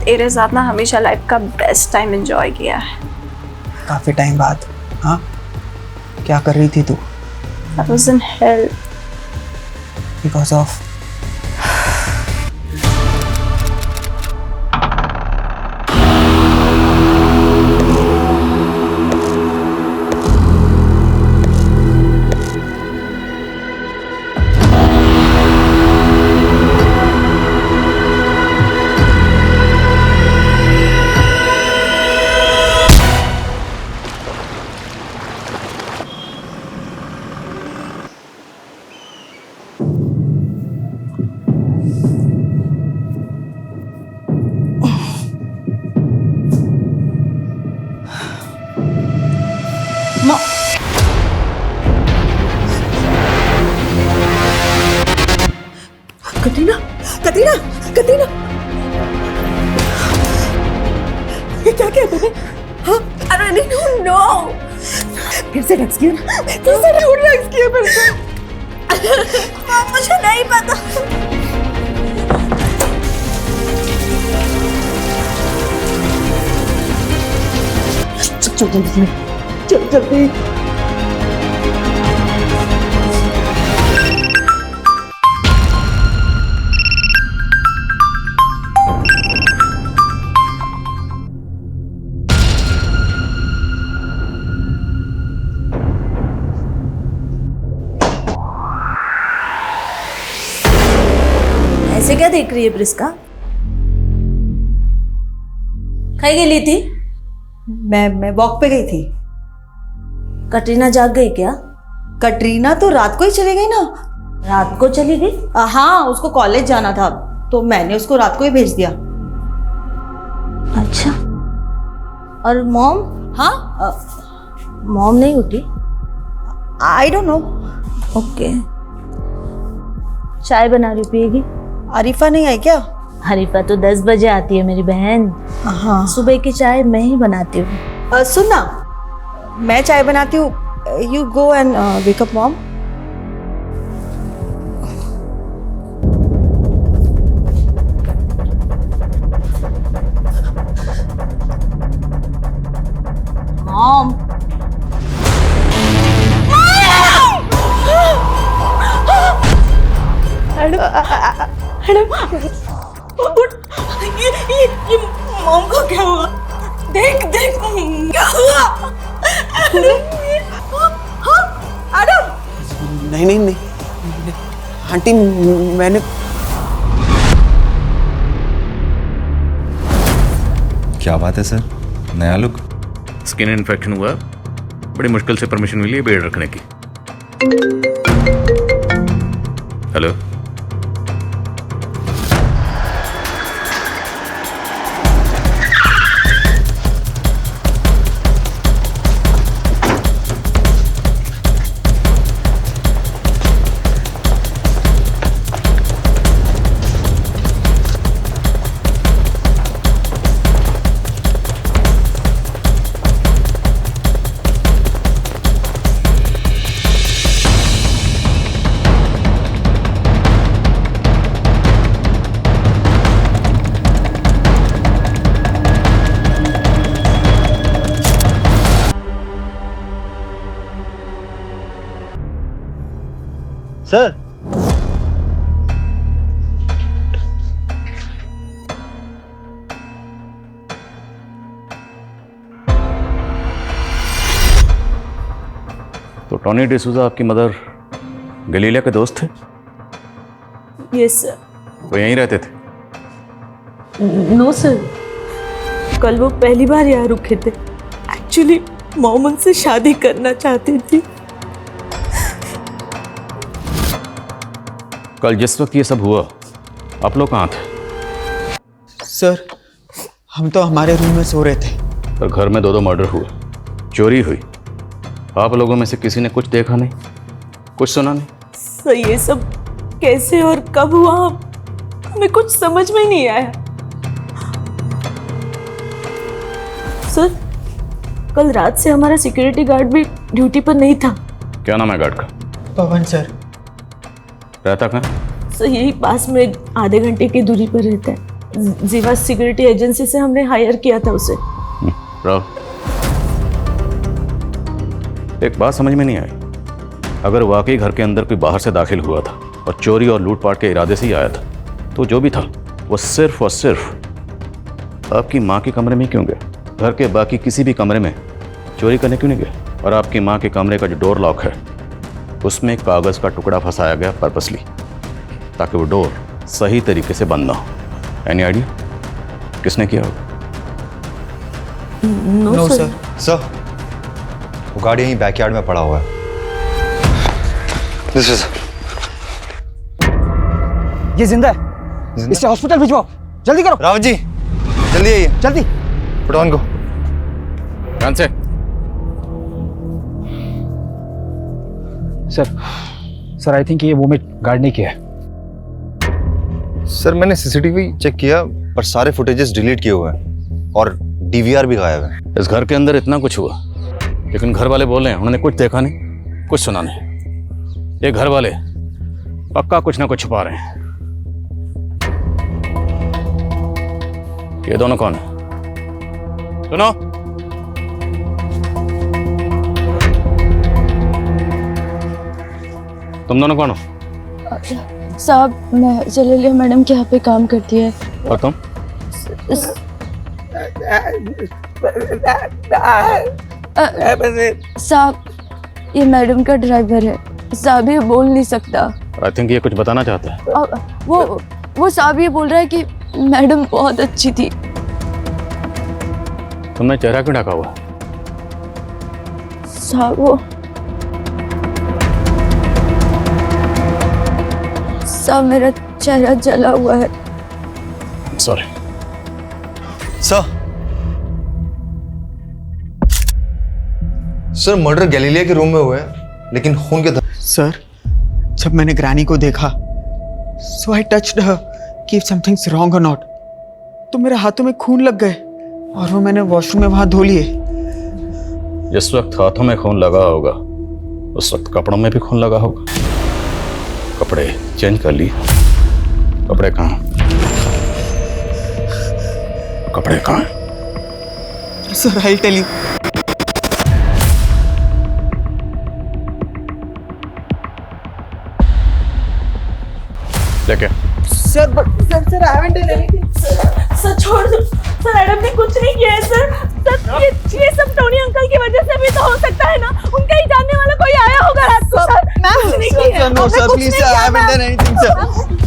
तेरे साथ ना हमेशा लाइफ का बेस्ट टाइम एंजॉय किया है। काफी टाइम बाद। हाँ, क्या कर रही थी तू? I was in hell. Because of Katrina, Katrina, Katrina, ये क्या किया तूने? हाँ, अरे नहीं, नो, फिर से ड्रग्स किया, फिर से ड्रग्स किया फिर से। मुझे नहीं पता। चल जल्दी, चल जल्दी। ऐसे क्या देख रही है प्रिस्का? कहीं गई थी? मैं वॉक पे गई थी। कटरीना जाग गई क्या? कटरीना तो रात को ही चली गई ना। रात को चली गई? हाँ, उसको कॉलेज जाना था, तो मैंने उसको रात को ही भेज दिया। अच्छा। और मॉम? हाँ, मॉम नहीं उठी? I don't know. ओके। चाय बना रही, पिएगी? आरिफा नहीं आई क्या? हरीफा तो 10 बजे आती है मेरी बहन। हाँ, सुबह की चाय मैं ही बनाती हूँ। सुन ना, मैं चाय बनाती हूँ, you go and wake up mom. Mom, ये मॉम को क्या हुआ? देख देख क्या हुआ? एडम! नहीं नहीं नहीं आंटी, मैंने क्या बात है सर, नया लुक? स्किन इन्फेक्शन हुआ, बड़ी मुश्किल से परमिशन मिली है बेड रखने की। हेलो, सर तो टॉनी डिसूजा आपकी मदर गलीलिया के दोस्त थे? Yes sir. वो यहीं रहते थे? नो सर, कल वो पहली बार यहाँ रुके थे। एक्चुअली मॉम उनसे शादी करना चाहती थी। कल जिस वक्त ये सब हुआ आप लोग कहाँ थे? सर हम तो हमारे रूम में सो रहे थे। पर घर में 2 मर्डर हुए, चोरी हुई, आप लोगों में से किसी ने कुछ देखा नहीं, कुछ सुना नहीं? सर ये सब कैसे और कब हुआ हमें कुछ समझ में ही नहीं आया। सर कल रात से हमारा सिक्योरिटी गार्ड भी ड्यूटी पर नहीं था। क्या नाम है गार्ड का? पवन सर। रहता कहाँ? सर यही पास में आधे घंटे की दूरी पर रहता है। जीवा सिक्योरिटी एजेंसी से हमने हायर किया था उसे। राव, एक बात समझ में नहीं आई, अगर वाकई घर के अंदर कोई बाहर से दाखिल हुआ था और चोरी और लूटपाट के इरादे से ही आया था, तो जो भी था वो सिर्फ और सिर्फ आपकी माँ के कमरे में क्यों गया? घर के बाकी किसी भी कमरे में चोरी करने क्यों नहीं गया? और आपकी माँ के कमरे का जो डोर लॉक है उसमें कागज़ का टुकड़ा फंसाया गया पर्पसली, ताकि वो डोर सही तरीके से बंद ना हो। एनी आइडिया किसने किया होगा? No sir. सर वो गाड़ी यहीं बैकयार्ड में पड़ा हुआ है। दिस इज ये जिंदा है, इसे हॉस्पिटल भिजवाओ, जल्दी करो। राव जी जल्दी आइए, जल्दी। पुट ऑन को। कौन से? सर आई थिंक ये वोमिट गार्ड ने किया है। सर मैंने सीसीटीवी चेक किया पर सारे फुटेजेस डिलीट किए हुए हैं और डीवीआर भी गायब है। इस घर के अंदर इतना कुछ हुआ, लेकिन घर वाले बोल रहे हैं उन्होंने कुछ देखा नहीं, कुछ सुना नहीं। ये घर वाले पक्का कुछ ना कुछ छुपा रहे हैं। ये दोनों कौन है? सुनो, तुम दोनों कौन हो? साहब मैं जलीलिया मैडम के यहाँ पे काम करती है। और तुम? साहब ये मैडम का ड्राइवर है। साहब ये बोल नहीं सकता। आई थिंक ये कुछ बताना चाहता है। वो साहब ये बोल रहा है कि मैडम बहुत अच्छी थी। तुमने चेहरा क्यों ढका हुआ? साहब वो साहब मेरा चेहरा जला हुआ है। सॉरी सर मर्डर गैलीलिया के रूम में हुआ है, लेकिन खून के सर जब मैंने ग्रैनी को देखा, सो आई टच्ड हर कि इफ समथिंग्स रॉन्ग और नॉट, तो मेरे हाथों में खून लग गए और वो मैंने वॉशरूम में वहां धो लिए। जिस वक्त हाथों में खून लगा होगा उस वक्त कपड़ों में भी खून लगा होगा। कपड़े चेंज कर लिए? कपड़े कहाँ? कपड़े कहाँ? Sir I tell you. लेके sir sir I haven't done anything. Sir छोड़ दो सर, एडम ने कुछ नहीं किया है सर। सर ये सब टोनी अंकल की वजह से भी तो हो सकता है ना, उनका ही जानने वाला कोई आया होगा रात को। सर मैं कुछ नहीं किया। No sir please sir, I haven't done anything sir.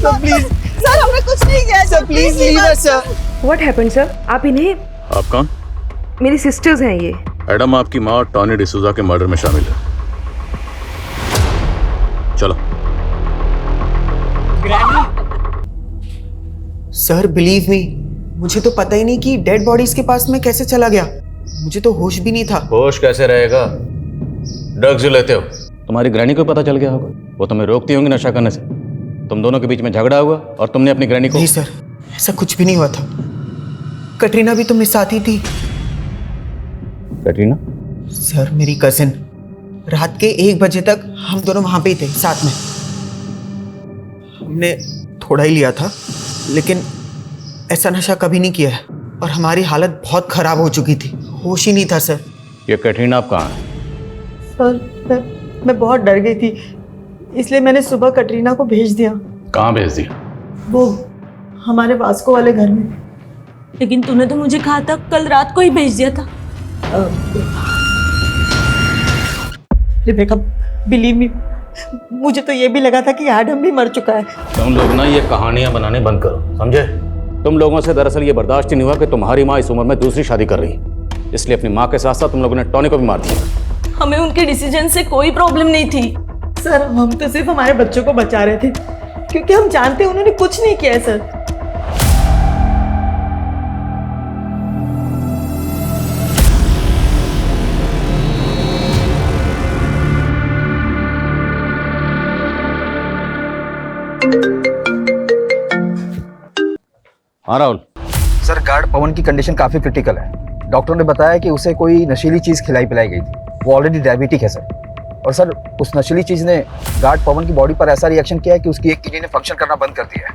Sir please sir, हमने कुछ नहीं किया sir, please leave us sir. What happened sir? आप इन्हें? आप कौन? मेरी सिस्टर्स हैं ये। एडम आपकी माँ टॉनी डिसूजा के मर्डर में शामिल है। चलो। सर बिलीव मी, मुझे तो पता ही नहीं कि डेड बॉडीज के पास में कैसे चला गया। मुझे तो होश भी नहीं था। होश कैसे रहेगा? ड्रग्स जो लेते हो। तुम्हारी ग्रैनी को पता चल गया होगा, वो तुम्हें रोकती होंगी नशा करने से। तुम दोनों के बीच में झगड़ा हुआ और तुमने अपनी ग्रैनी को। नहीं सर, ऐसा कुछ भी नहीं हुआ था। कटरीना भी तो मेरे साथ ही थी। कटरीना? सर मेरी कजिन, रात के 1 बजे तक हम दोनों वहां पे ही थे साथ में। हमने थोड़ा ही लिया था, लेकिन ऐसा नशा कभी नहीं किया है और हमारी हालत बहुत खराब हो चुकी थी। होश ही नहीं था सर। ये कटरीना आप कहाँ है? सर मैं बहुत डर गई थी, इसलिए मैंने सुबह कटरीना को भेज दिया। कहाँ भेज दिया? वो हमारे वास्को वाले घर में। लेकिन तूने तो मुझे कहा था कल रात को ही भेज दिया था। रिबेका बिलीव मी, मुझे तो ये भी लगा था कि एडम भी मर चुका है। तुम लोग ना ये कहानियां बनाने बंद करो, समझे? तुम लोगों से दरअसल ये बर्दाश्त ही नहीं हुआ कि तुम्हारी माँ इस उम्र में दूसरी शादी कर रही है, इसलिए अपनी माँ के साथ साथ तुम लोगों ने टॉनी को भी मार दिया। हमें उनके डिसीजन से कोई प्रॉब्लम नहीं थी सर। हम तो सिर्फ हमारे बच्चों को बचा रहे थे, क्योंकि हम जानते हैं उन्होंने कुछ नहीं किया है सर। हाँ राहुल। सर गार्ड पवन की कंडीशन काफी क्रिटिकल है। डॉक्टर ने बताया कि उसे कोई नशीली चीज खिलाई पिलाई गई थी। वो ऑलरेडी डायबिटिक है सर। और सर उस नशीली चीज ने गार्ड पवन की बॉडी पर ऐसा रिएक्शन किया है कि उसकी एक किडनी ने फंक्शन करना बंद कर दिया है।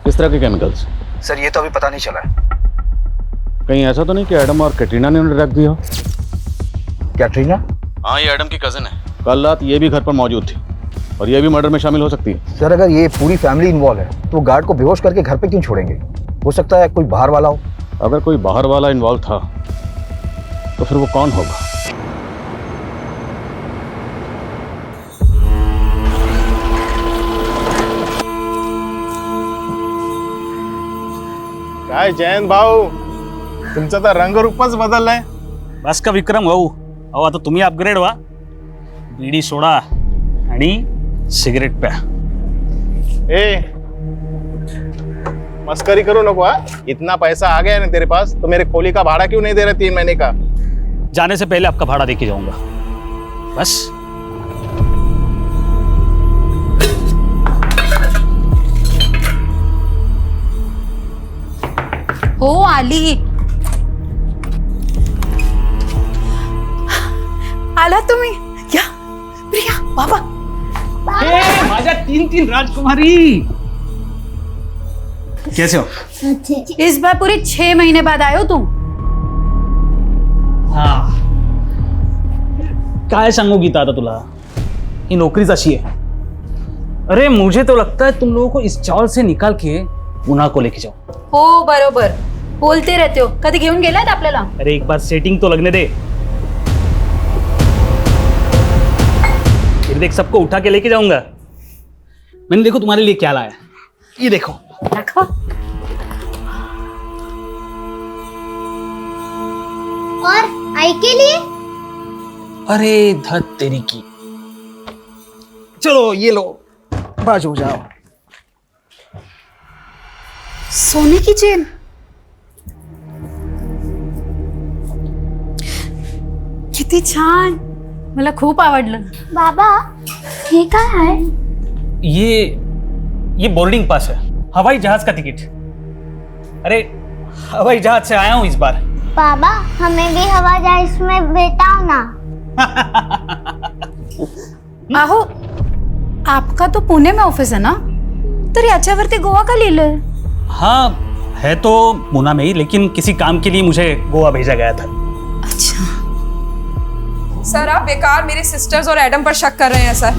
किस तरह के केमिकल्स? सर ये तो अभी पता नहीं चला है। कहीं ऐसा तो नहीं कि एडम और कैटरीना ने उन्हें रख दिया? कैटरीना? हाँ, ये एडम की कजिन है। कल रात ये भी घर पर मौजूद थी और ये भी मर्डर में शामिल हो सकती है। सर अगर ये पूरी फैमिली इन्वॉल्व है तो गार्ड को बेहोश करके घर पे क्यों छोड़ेंगे? हो सकता है कोई बाहर वाला हो। अगर कोई बाहर वाला इन्वॉल्व था तो फिर वो कौन होगा? काय जयंत भाऊ, तुमचा तर रंगरूपच बदललाय. बस का विक्रम भाऊ, अहो आता तुम्ही अपग्रेड व्हा. बीडी सोडा आणि सिगरेट प्या. ए मस्करी करो नको. इतना पैसा आ गया ना तेरे पास, तो मेरे खोली का भाड़ा क्यों नहीं दे रहे 3 महीने का? जाने से पहले आपका भाड़ा देके जाऊंगा. बस हो आली. आला तुम्ही? या प्रिया बाबा. माझ्या 3 राजकुमारी. कैसे हो? इस बार पूरे 6 महीने बाद आए हो तुम. हाँ, काय सांगू गीता आता तुला, ही नौकरीच अशी आहे. अरे मुझे तो लगता है तुम लोगों को इस चावल से निकाल के उन्हा को लेके जाओ. हो बरोबर बोलते रहते हो. कधी घेऊन गेलात आपल्याला? अरे एक बार सेटिंग तो लगने दे. फिर देख, सबको उठा के लेके जाऊंगा. मैंने देखो तुम्हारे लिए क्या लाया. ये देखो. रखो. और आई के लिए? अरे धत तेरी की. चलो ये लो, बाजू जाओ. सोने की चेन. किती छान. मला खूप आवडलं. बाबा हे काय आहे? ये बोर्डिंग पास है, हवाई जहाज का टिकट. अरे हवाई जहाज से आया हूं इस बार. बाबा हमें भी हवाई जहाज में बैठाओ ना. आहो, आपका तो पुणे में ऑफिस है ना, तर याच्यावरती गोवा का लिहिलंय? हाँ है तो पुणे में ही, लेकिन किसी काम के लिए मुझे गोवा भेजा गया था. अच्छा सर, आप बेकार मेरे सिस्टर्स और एडम पर शक कर रहे हैं सर.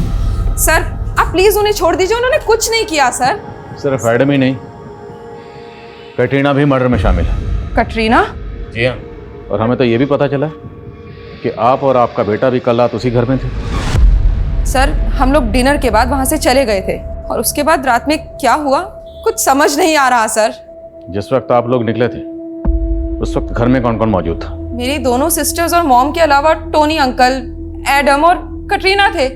सर आप प्लीज उन्हें छोड़ दीजिए, उन्होंने कुछ नहीं किया सर। सिर्फ एडम ही नहीं, कैटरीना भी मर्डर में शामिल है। कटरीना? जी हाँ, और हमें तो ये भी पता चला कि आप और आपका बेटा भी कल रात उसी घर में थे। सर हम लोग डिनर के बाद वहां से चले गए थे और उसके बाद रात में क्या हुआ कुछ समझ नहीं आ रहा सर। जिस वक्त आप लोग निकले थे उस वक्त घर में कौन कौन मौजूद था? मेरी दोनों सिस्टर्स और मॉम के अलावा टोनी अंकल, एडम और कटरीना थे।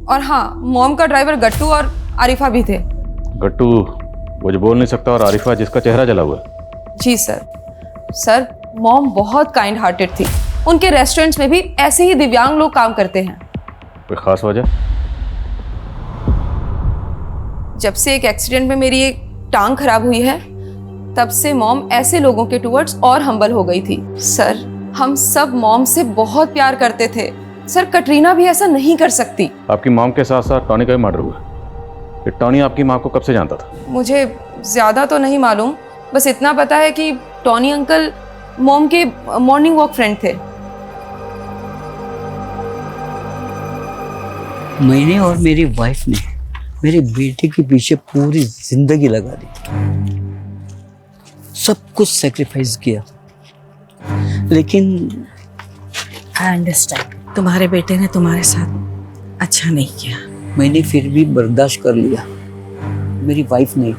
और हाँ, मॉम का ड्राइवर गट्टू और आरिफा भी थे। गट्टू वो जो बोल नहीं सकता और आरिफा जिसका चेहरा जला हुआ है। जी सर। सर मॉम बहुत काइंड हार्टेड थी, उनके रेस्टोरेंट्स में भी ऐसे ही दिव्यांग लोग काम करते हैं। कोई खास वजह? जब से एक एक्सीडेंट में मेरी एक टांग खराब हुई है तब से मॉम ऐसे लोगों के टुवर्ड्स और हम्बल हो गई थी। सर हम सब मॉम से बहुत प्यार करते थे सर, कटरीना भी ऐसा नहीं कर सकती। आपकी मॉम के साथ साथ टॉनी का भी मर्डर हुआ। ये टॉनी आपकी माँ को कब से जानता था? मुझे ज्यादा तो नहीं मालूम, बस इतना पता है कि टॉनी अंकल मॉम के मॉर्निंग वॉक फ्रेंड थे। मैंने और मेरी वाइफ ने मेरे बेटे के पीछे पूरी जिंदगी लगा दी, सब कुछ सेक्रीफाइस किया, लेकिन आई अंडरस्टैंड, तुम्हारे बेटे ने तुम्हारे साथ अच्छा नहीं किया। मैंने फिर भी बर्दाश्त कर लिया। मेरी वाइफ ने,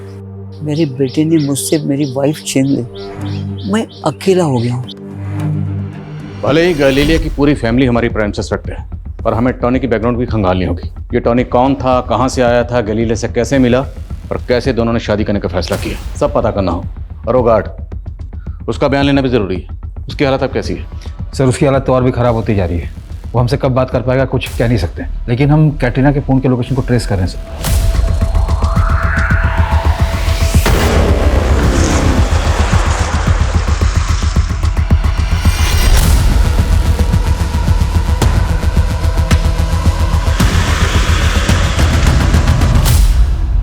मेरे बेटे ने मुझसे मेरी वाइफ छीन ली, मैं अकेला हो गया हूँ। भले ही गैलीलिया की पूरी फैमिली हमारी प्राइम सस्पेक्ट है, पर हमें टॉनी की बैकग्राउंड भी खंगालनी होगी। ये टॉनी कौन था, कहाँ से आया था, गैलीलिया से कैसे मिला और कैसे दोनों ने शादी करने का फैसला किया, सब पता करना हो। और वो गार्ड, उसका बयान लेना भी जरूरी है। उसकी हालत अब कैसी है? सर उसकी हालत तो और भी खराब होती जा रही है। वो हमसे कब बात कर पाएगा कुछ कह नहीं सकते, लेकिन हम कैटरीना के फोन के लोकेशन को ट्रेस कर रहे हैं सर।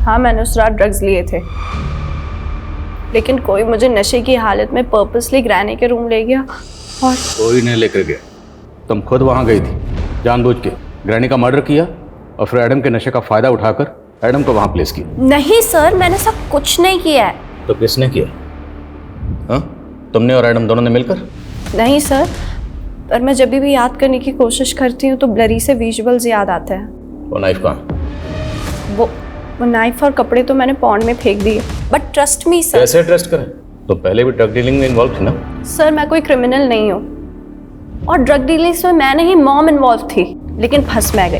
हाँ मैंने उस रात ड्रग्स लिए थे, लेकिन कोई मुझे नशे की हालत में पर्पसली ग्रैनी के रूम ले गया और कोई नहीं लेकर गया, तुम खुद वहां गई थी जानबूझ के। ग्रैनी का मर्डर किया और फिर एडम के नशे का फायदा उठाकर एडम को वहां प्लेस किया। नहीं सर, मैंने सब कुछ नहीं किया है। तो किसने किया? हाँ, तुमने और एडम दोनों ने मिलकर? नहीं सर, पर मैं जब भी याद करने की कोशिश करती हूँ तो ब्लरी से विजुअल्स याद आते हैं। वो नाइफ कहाँ? वो नाइफ और कपड़े तो मैंने पॉन्ड में फेंक दिए। But trust me sir. कैसे ट्रस्ट करें? तो पहले भी ड्रग डीलिंग में इन्वॉल्व थी ना? सर मैं कोई क्रिमिनल नहीं हूँ, और ड्रग डीलिंग्स में मैं नहीं मॉम इन्वॉल्व थी, लेकिन फंस मैं गई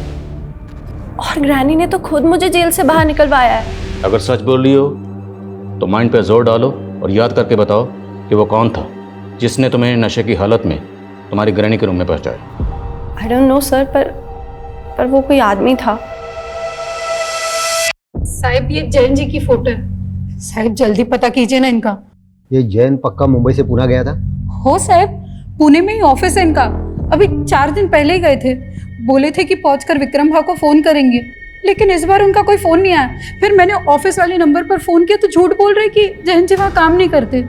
और ग्रैनी ने तो खुद मुझे जेल से बाहर निकलवाया है। अगर सच बोल रही हो तो माइंड पे जोर डालो और याद करके बताओ कि वो कौन था जिसने तुम्हें नशे की हालत में तुम्हारी ग्रैनी के रूम में पहुंचाया। आई डोंट नो सर, पर वो कोई आदमी था। साहिब ये जैन जी की फोटो है, साहिब जल्दी पता कीजिए ना इनका। ये जैन पक्का मुंबई से पुणे गया था? हो साहिब, पुणे में ही ऑफिस है इनका, अभी 4 दिन पहले ही गए थे। बोले थे कि पहुंचकर विक्रम भाव को फोन करेंगे, लेकिन इस बार उनका कोई फोन नहीं आया। फिर मैंने ऑफिस वाले नंबर पर फोन किया तो झूठ बोल रहे कि जैन जी वहाँ काम नहीं करते।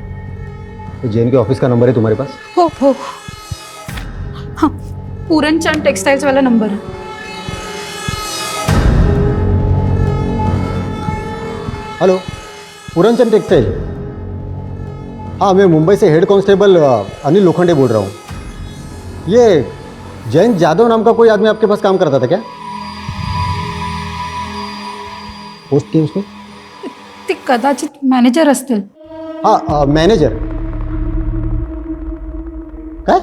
तो जैन के ऑफिस का नंबर है तुम्हारे पास? हो हाँ, पूरन चंद टेक्सटाइल्स वाला नंबर है। Hello, Puran Chand textile? हाँ, मैं मुंबई से हेड कांस्टेबल अनिल लोखंडे बोल रहा हूँ। ये जयंत जाधव नाम का कोई आदमी आपके पास काम करता था क्या? पोस्ट की उसने? ते कदाचित मॅनेजर असतील। हाँ मॅनेजर काय?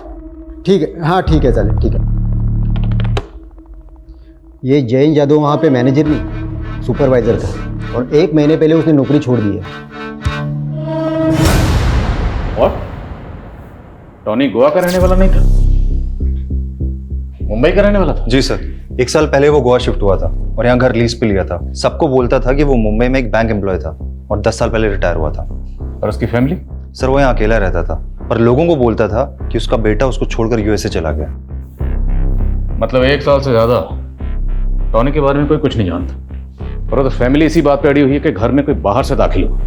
ठीक है, हाँ ठीक है, चालेल, ठीक है। ये जयंत जाधव वहाँ पे मैनेजर नहीं सुपरवाइजर था, और 1 महीने पहले उसने नौकरी छोड़ दी है। और टॉनी गोवा का रहने वाला नहीं था, मुंबई का रहने वाला था? जी सर, 1 साल पहले वो गोवा शिफ्ट हुआ था और यहाँ घर लीज पे लिया था। सबको बोलता था कि वो मुंबई में एक बैंक एम्प्लॉय था और 10 साल पहले रिटायर हुआ था। और उसकी फैमिली? सर वो यहाँ अकेला रहता था, पर लोगों को बोलता था कि उसका बेटा उसको छोड़कर यूएसए चला गया। मतलब 1 साल से ज्यादा टॉनी के बारे में कोई कुछ नहीं जानता, और तो फैमिली इसी बात पे अड़ी हुई है कि घर में कोई बाहर से दाखिल हुआ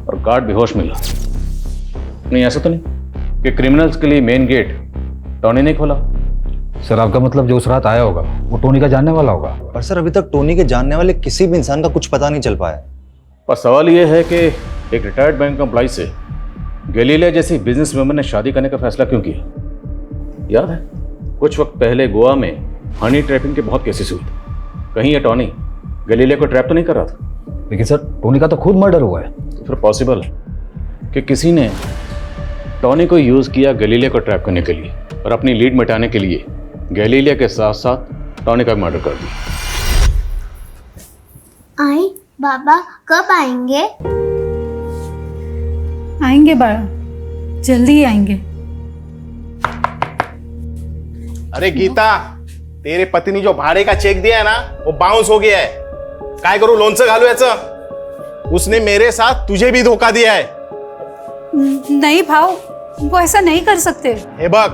और गार्ड बेहोश मिला। नहीं, ऐसा तो नहीं कि क्रिमिनल्स के लिए मेन गेट टॉनी ने खोला सर आपका मतलब जो उस रात आया होगा वो टोनी का जानने वाला होगा? पर सर अभी तक टोनी के जानने वाले किसी भी इंसान का कुछ पता नहीं चल पाया। पर सवाल ये है कि एक रिटायर्ड बैंक एम्प्लॉय से गैलीलिया जैसी बिजनेस वुमन ने शादी करने का फैसला क्यों किया? याद है कुछ वक्त पहले गोवा में हनी ट्रैपिंग के बहुत केसेस हुए थे। कहीं ये टोनी गैलीलिया को ट्रैप तो नहीं कर रहा था? लेकिन सर टोनी का तो खुद मर्डर हुआ है। तो फिर पॉसिबल है कि किसी ने टोनी को यूज किया गैलीलिया को ट्रैप करने के लिए और अपनी लीड मिटाने के लिए गैलीलिया के साथ साथ टोनी का मर्डर कर दिया। आई बाबा कब आएंगे? आएंगे बाबा, जल्दी ही आएंगे। अरे गीता, तेरे पति ने जो भाड़े का चेक दिया है ना वो बाउंस हो गया है। काय करू, लोणचं घालू याचं? उसने मेरे साथ तुझे भी धोखा दिया है। नहीं भाव, वो ऐसा नहीं कर सकते। हे बघ,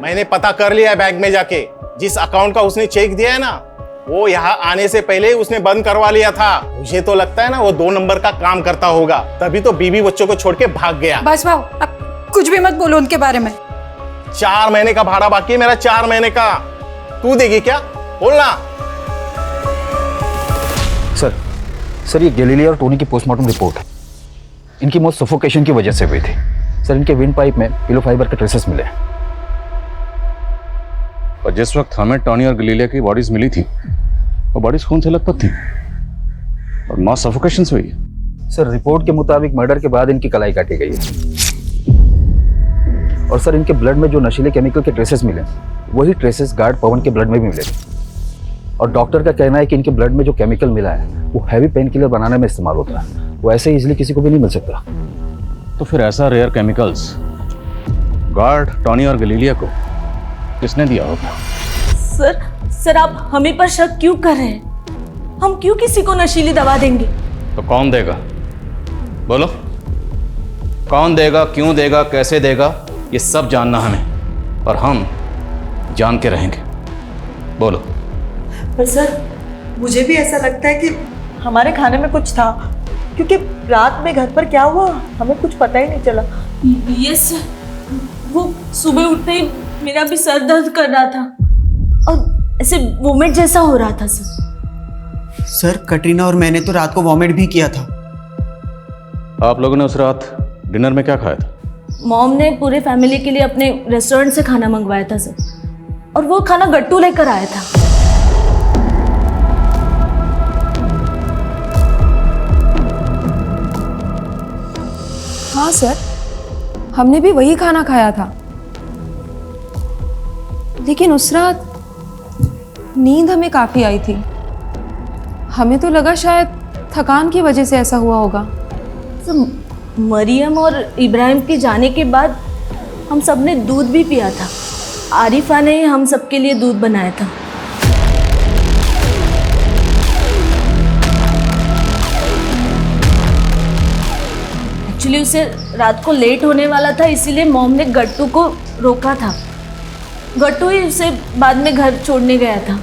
मैंने पता कर लिया है बैंक में जाके। जिस अकाउंट का उसने चेक दिया है ना वो यहाँ आने से पहले ही उसने बंद करवा लिया था। मुझे तो लगता है ना वो 2 नंबर का काम करता होगा, तभी तो बीवी बच्चों को छोड़ के भाग गया। बस भाव, अब कुछ भी मत बोलो उनके बारे में। 4 महीने का भाड़ा बाकी है मेरा, 4 महीने का। तू देगी क्या? बोलना। सर ये गैलीलिया और टोनी की पोस्टमार्टम रिपोर्ट है। इनकी मौत सफोकेशन की वजह से हुई थी। सर इनके विंड पाइप में पिलो फाइबर के ट्रेसेस मिले। और जिस वक्त हमें टोनी और गैलीलिया की बॉडीज मिली थी वो बॉडीज खून से लथपथ थी और मौत सफोकेशन से हुई है। सर रिपोर्ट के मुताबिक मर्डर के बाद इनकी कलाई काटी गई है। और सर इनके ब्लड में जो नशीले केमिकल के ट्रेसेस मिले वही ट्रेसेस गार्ड पवन के ब्लड में भी मिले। और डॉक्टर का कहना है कि इनके ब्लड में जो केमिकल मिला है वो हैवी पेन किलर बनाने में इस्तेमाल होता है। वो ऐसे इजीली किसी को भी नहीं मिल सकता। तो फिर ऐसा रेयर केमिकल्स गार्ड टोनी और गैलीलिया को किसने दिया होगा? सर आप हमें पर शक क्यों कर रहे हैं? हम क्यों किसी को नशीली दवा देंगे? तो कौन देगा? बोलो, कौन देगा, क्यों देगा, कैसे देगा, ये सब जानना हमें, और हम जान के रहेंगे। बोलो। पर सर मुझे भी ऐसा लगता है कि हमारे खाने में कुछ था, क्योंकि रात में घर पर क्या हुआ हमें कुछ पता ही नहीं चला। यस, वो सुबह उठते ही मेरा भी सर दर्द कर रहा था और ऐसे वोमिट जैसा हो रहा था। सर कटरीना और मैंने तो रात को वॉमिट भी किया था। आप लोगों ने उस रात डिनर में क्या खाया था? मॉम ने पूरे फैमिली के लिए अपने रेस्टोरेंट से खाना मंगवाया था सर, और वो खाना गट्टू लेकर आया था। हाँ सर, हमने भी वही खाना खाया था, लेकिन उस रात नींद हमें काफ़ी आई थी। हमें तो लगा शायद थकान की वजह से ऐसा हुआ होगा। तो मरियम और इब्राहिम के जाने के बाद हम सब ने दूध भी पिया था। आरिफा ने हम सबके लिए दूध बनाया था। एक्चुअली उसे रात को लेट होने वाला था, इसीलिए मॉम ने गट्टू को रोका था। गट्टू ही उसे बाद में घर छोड़ने गया था।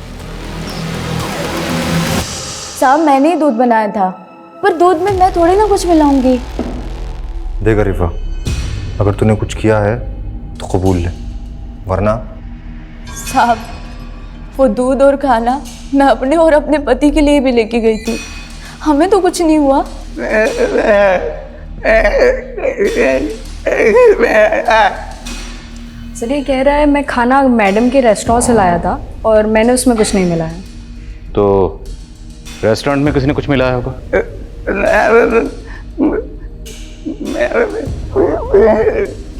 साहब मैंने ही दूध बनाया था, पर दूध में मैं थोड़ी ना कुछ मिलाऊंगी। देख अरीफा, अगर तूने कुछ किया है तो कबूल ले, वरना। साहब वो दूध और खाना मैं अपने और अपने पति के लिए भी लेके गई थी, हमें तो कुछ नहीं हुआ। सर ये कह रहा है मैं खाना मैडम के रेस्टोरेंट से लाया था और मैंने उसमें कुछ नहीं मिलाया। तो रेस्टोरेंट में किसी ने कुछ मिलाया होगा?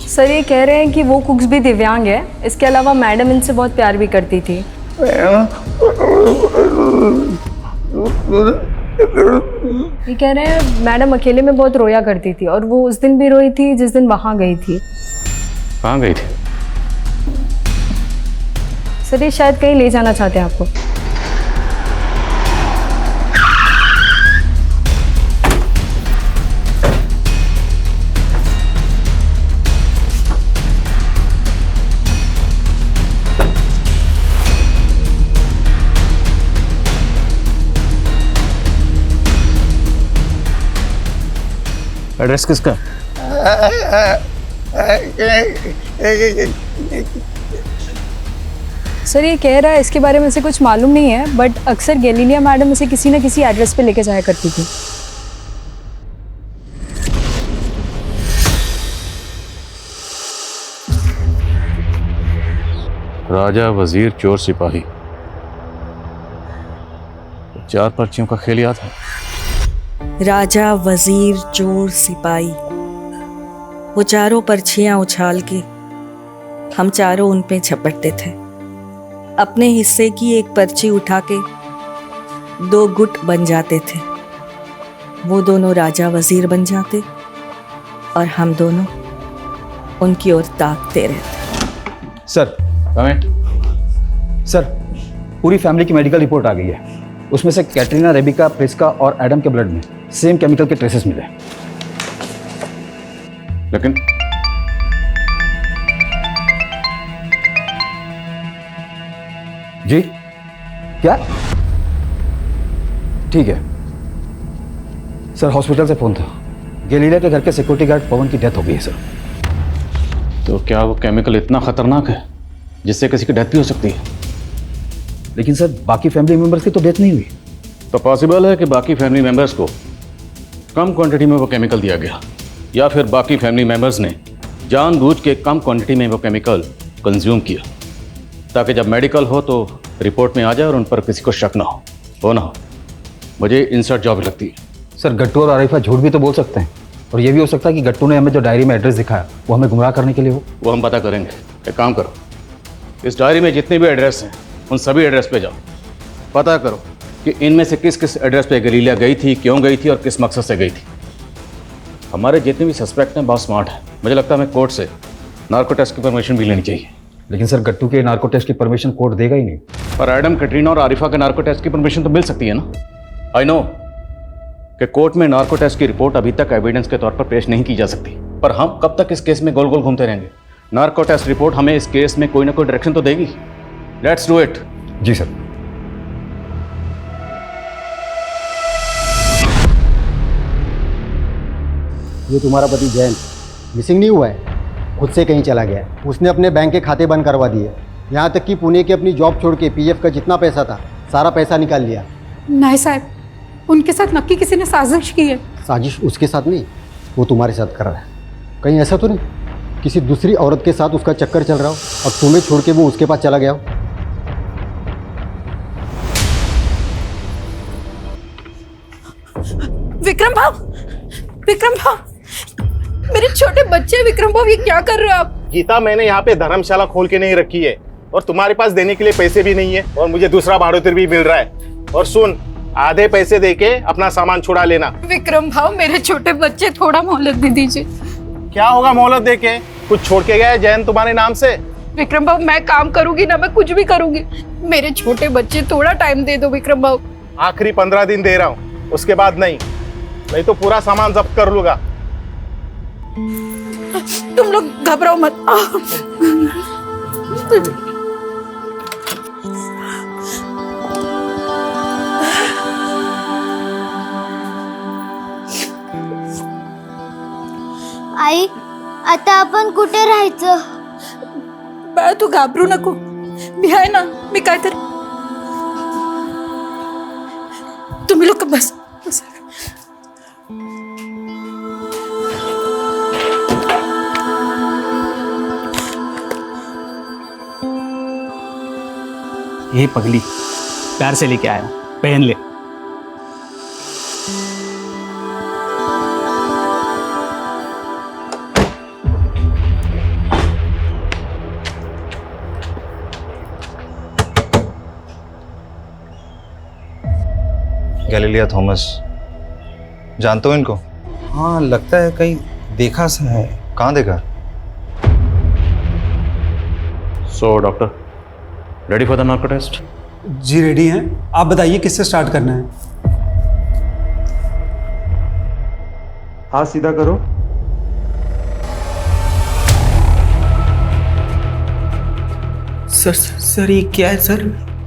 सर ये कह रहे हैं कि वो कुक्स भी दिव्यांग है, इसके अलावा मैडम इनसे बहुत प्यार भी करती थी। ये कह रहे हैं मैडम अकेले में बहुत रोया करती थी, और वो उस दिन भी रोई थी जिस दिन वहाँ गई थी। कहाँ गई थी? सर ये शायद कहीं ले जाना चाहते हैं आपको। एड्रेस किसका? सर ये कह रहा है इसके बारे में से कुछ मालूम नहीं है, बट अक्सर गैलीलिया मैडम इसे किसी न किसी एड्रेस पे लेके जाया करती थी। राजा, वजीर, चोर, सिपाही, 4 पर्चियों का खेल याद है? राजा, वजीर, चोर, सिपाही, वो चारों पर्चियां उछाल के हम चारों उन पे झपटते थे। अपने हिस्से की एक पर्ची उठा के 2 गुट बन जाते थे। वो दोनों राजा वजीर बन जाते और हम दोनों उनकी ओर ताकते रहते। सर सर, पूरी फैमिली की मेडिकल रिपोर्ट आ गई है। उसमें से कैटरीना, रेबिका, प्रिस्का और एडम के ब्लड में सेम केमिकल के ट्रेसेस मिले। लेकिन जी क्या? ठीक है सर, हॉस्पिटल से फोन था। गैलीलिया के घर के सिक्योरिटी गार्ड पवन की डेथ हो गई है सर। तो क्या वो केमिकल इतना खतरनाक है जिससे किसी की डेथ भी हो सकती है? लेकिन सर बाकी फैमिली मेंबर्स की तो डेथ नहीं हुई। तो पॉसिबल है कि बाकी फैमिली मेंबर्स को कम क्वांटिटी में वो केमिकल दिया गया, या फिर बाकी फैमिली मेंबर्स ने जानबूझ के कम क्वांटिटी में वो केमिकल कंज्यूम किया, ताकि जब मेडिकल हो तो रिपोर्ट में आ जाए और उन पर किसी को शक ना हो ना हो। मुझे इंसर्ट जॉब लगती है। सर गट्टू और आरिफा झूठ भी तो बोल सकते हैं, और ये भी हो सकता है कि गट्टू ने हमें जो डायरी में एड्रेस दिखाया वो हमें गुमराह करने के लिए हो। वो हम पता करेंगे। एक काम करो, इस डायरी में जितने भी एड्रेस हैं उन सभी एड्रेस पे जाओ, पता करो कि इनमें से किस किस एड्रेस पे गैलीलिया गई थी, क्यों गई थी और किस मकसद से गई थी। हमारे जितने भी सस्पेक्ट हैं बहुत स्मार्ट हैं। मुझे लगता है हमें कोर्ट से नार्को टेस्ट की परमिशन भी लेनी चाहिए। लेकिन सर गट्टू के नार्को टेस्ट की परमिशन कोर्ट देगा ही नहीं। पर एडम, कैटरीना और आरिफा के नार्को टेस्ट की परमिशन तो मिल सकती है ना। आई नो कि कोर्ट में नार्को टेस्ट की रिपोर्ट अभी तक एविडेंस के तौर पर पेश नहीं की जा सकती, पर हम कब तक इस केस में गोल गोल घूमते रहेंगे? नार्को टेस्ट रिपोर्ट हमें इस केस में कोई ना कोई डायरेक्शन तो देगी। Let's do it. जी सर। ये तुम्हारा पति जैन मिसिंग नहीं हुआ है, खुद से कहीं चला गया है। उसने अपने बैंक के खाते बंद करवा दिए, यहाँ तक कि पुणे की अपनी जॉब छोड़ के पीएफ का जितना पैसा था सारा पैसा निकाल लिया। नहीं साहब, उनके साथ नक्की किसी ने साजिश की है। साजिश उसके साथ नहीं, वो तुम्हारे साथ कर रहा है। कहीं ऐसा तो नहीं किसी दूसरी औरत के साथ उसका चक्कर चल रहा हो और तुम्हें छोड़ के वो उसके पास चला गया हो? विक्रम भाव, विक्रम भाव, मेरे छोटे बच्चे विक्रम भाव, ये क्या कर रहे हो आप? गीता, मैंने यहाँ पे धर्मशाला खोल के नहीं रखी है और तुम्हारे पास देने के लिए पैसे भी नहीं है, और मुझे दूसरा भाड़ोतर भी मिल रहा है। और सुन, आधे पैसे देके अपना सामान छुड़ा लेना। विक्रम भाव, मेरे छोटे बच्चे, थोड़ा मोहलत दे दीजिए। क्या होगा मोहलत देके? कुछ छोड़ के गया है जैन तुम्हारे नाम से? विक्रम भाव, मैं काम करूंगी ना, मैं कुछ भी करूंगी। मेरे छोटे बच्चे, थोड़ा टाइम दे दो विक्रम भाव। आखिरी 15 दिन दे रहा हूँ, उसके बाद नहीं तो पूरा सामान जब्त कर लूंगा। तुम लोग घबराओ मत। आई, आता आपण कुठे राहायचं? बाळा तू घाबरू नको, मी आहे ना, मी काय तर. तुम्ही लोक बस. ये पगली प्यार से लेके आया, पहन ले। गैलीलिया थॉमस, जानते हो इनको? हाँ लगता है कहीं देखा सा है। कहाँ देखा? So doctor, ready for the narco test? जी रेडी हैं। आप बताइए किससे स्टार्ट करना है? हाथ सीधा करो। सर ये क्या है सर?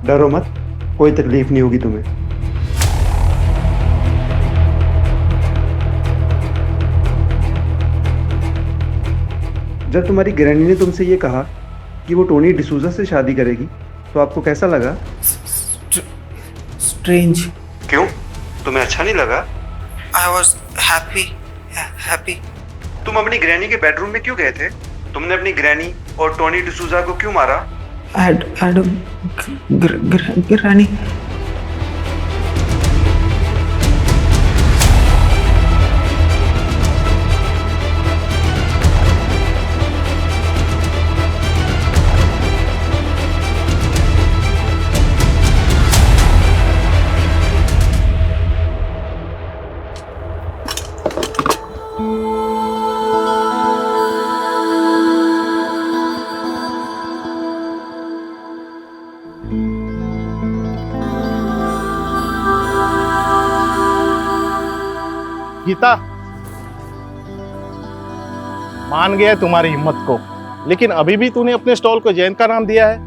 डरो मत, कोई तकलीफ नहीं होगी तुम्हें। जब तुम्हारी ग्रैनी ने तुमसे ये कहा कि वो टोनी डिसूजा से शादी करेगी, तो आपको कैसा लगा? स्ट्रेंज। क्यों? तुम्हें अच्छा नहीं लगा? I was happy. तुम अपनी ग्रैनी के बेडरूम में क्यों गए थे? तुमने अपनी ग्रैनी और टोनी डिसूजा को क्यों मारा? ग्रैनी। गीता, मान गया तुम्हारी हिम्मत को, लेकिन अभी भी तूने अपने स्टॉल को जयंत का नाम दिया है।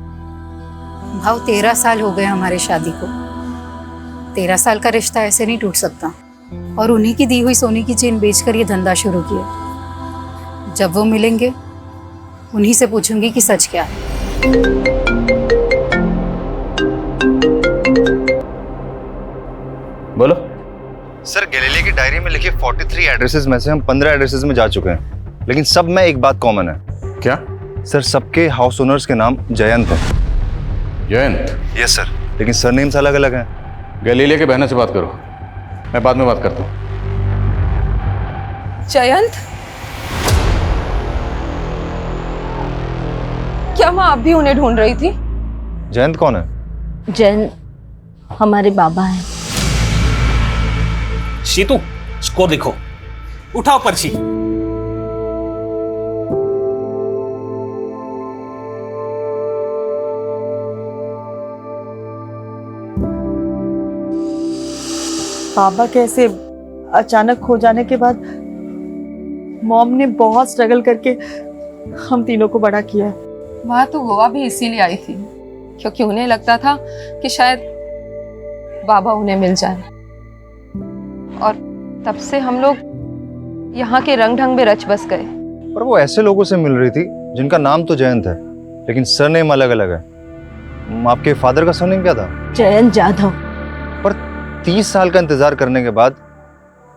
भाव 13 साल हो गए हमारे शादी को। 13 साल का रिश्ता ऐसे नहीं टूट सकता। और उन्हीं की दी हुई सोने की चेन बेचकर ये धंधा शुरू किया। जब वो मिलेंगे उन्हीं से पूछूंगी कि सच क्या है। बोलो। सर, गैलीलिया की डायरी में लिखे 43 एड्रेसेस में से हम 15 एड्रेसेस में जा चुके हैं, लेकिन सब में एक बात कॉमन है। क्या? सर, सबके हाउस ओनर्स के नाम जयंत है। जयंत? यस सर, लेकिन सरनेम्स अलग अलग हैं। गैलीलिया के बहनों से बात करो, मैं बाद में बात करता हूँ। जयंत, क्या माँ आप भी उन्हें ढूंढ रही थी? जयंत कौन है? जयंत हमारे बाबा हैं। शीतू, स्कोर लिखो, उठाओ पर्ची। बाबा कैसे अचानक खो जाने के बाद मॉम ने बहुत स्ट्रगल करके हम तीनों को बड़ा किया। वहाँ तो गोवा भी इसीलिए आई थी, क्योंकि उन्हें लगता था कि शायद बाबा उन्हें मिल जाए। और तब से हम लोग यहाँ के रंग ढंग में रच बस गए। पर वो ऐसे लोगों से मिल रही थी जिनका नाम तो जयंत है, लेकिन सरनेम अलग अलग है। आपके फादर का सरनेम क्या था? जयंत जाधव। पर 30 साल का इंतजार करने के बाद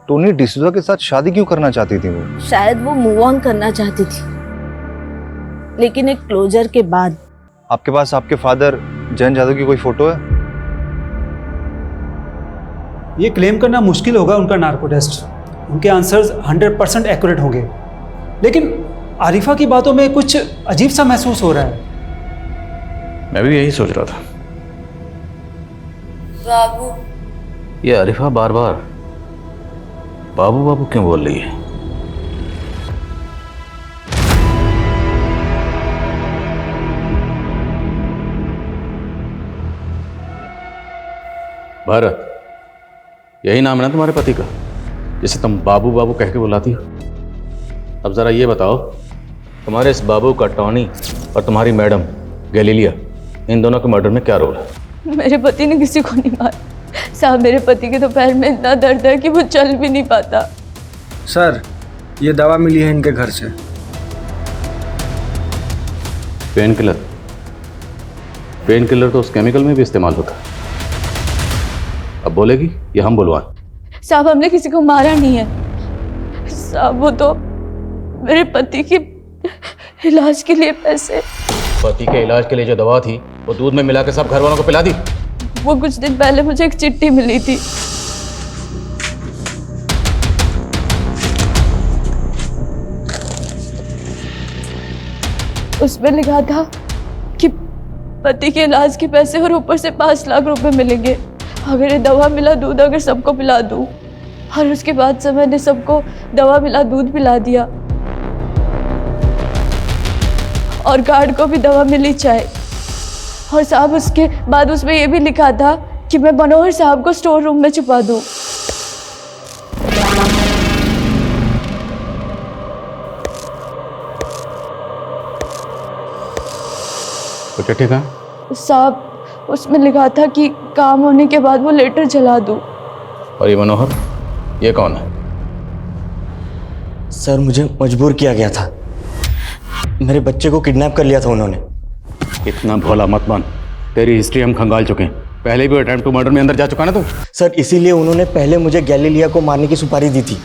टोनी डिसूजा के साथ शादी क्यों करना चाहती थी वो? शायद वो मूव ऑन करना चाहती थी, लेकिन एक क्लोजर के बाद। आपके पास आपके फादर जयंत जाधव की कोई फोटो है? ये क्लेम करना मुश्किल होगा उनका नार्को टेस्ट। उनके आंसर्स 100% एक्यूरेट होंगे, लेकिन आरिफा की बातों में कुछ अजीब सा महसूस हो रहा है। मैं भी यही सोच रहा था। बाबू। ये आरिफा बार बार बाबू बाबू क्यों बोल रही है? भारत, यही नाम है ना तुम्हारे पति का, जिसे तुम बाबू बाबू कह के बुलाती हो? अब जरा ये बताओ, तुम्हारे इस बाबू का टॉनी और तुम्हारी मैडम गैलीलिया, इन दोनों के मर्डर में क्या रोल है? मेरे पति ने किसी को नहीं मारा साहब। मेरे पति के तो पैर में इतना दर्द है कि वो चल भी नहीं पाता। सर, ये दवा मिली है इनके घर से। Pain killer? पेन किलर तो उस केमिकल में भी इस्तेमाल होता है। अब बोलेगी या हम बुलवाएं? साहब, हमने किसी को मारा नहीं है साहब। वो तो मेरे पति के इलाज के लिए पैसे। पति के इलाज के लिए जो दवा थी वो दूध में मिला के सब घर वालों को पिला दी? वो कुछ दिन पहले मुझे एक चिट्ठी मिली थी। उसमें लिखा था कि पति के इलाज के पैसे और ऊपर से 5 लाख रुपए मिलेंगे अगर ये दवा मिला दूध अगर सबको पिला दूं। और उसके बाद से मैंने सबको दवा मिला दूध पिला दिया, और गार्ड को भी दवा मिली चाय। और साहब, उसके बाद उसमें ये भी लिखा था कि मैं मनोहर साहब को स्टोर रूम में छुपा दूं। तो चिट्ठी कहाँ? साहब, उसमें लिखा था कि काम होने के बाद वो लेटर जला दूं। और ये मनोहर, ये कौन है? सर, मुझे मजबूर किया गया था। मेरे बच्चे को किडनैप कर लिया था उन्होंने। इतना भोला मत बन, तेरी हिस्ट्री हम खंगाल चुके हैं। पहले भी अटेम्प्ट टू मर्डर में अंदर जा चुका ना तू। सर इसीलिए उन्होंने पहले मुझे गैलीलिया को मारने की सुपारी दी थी।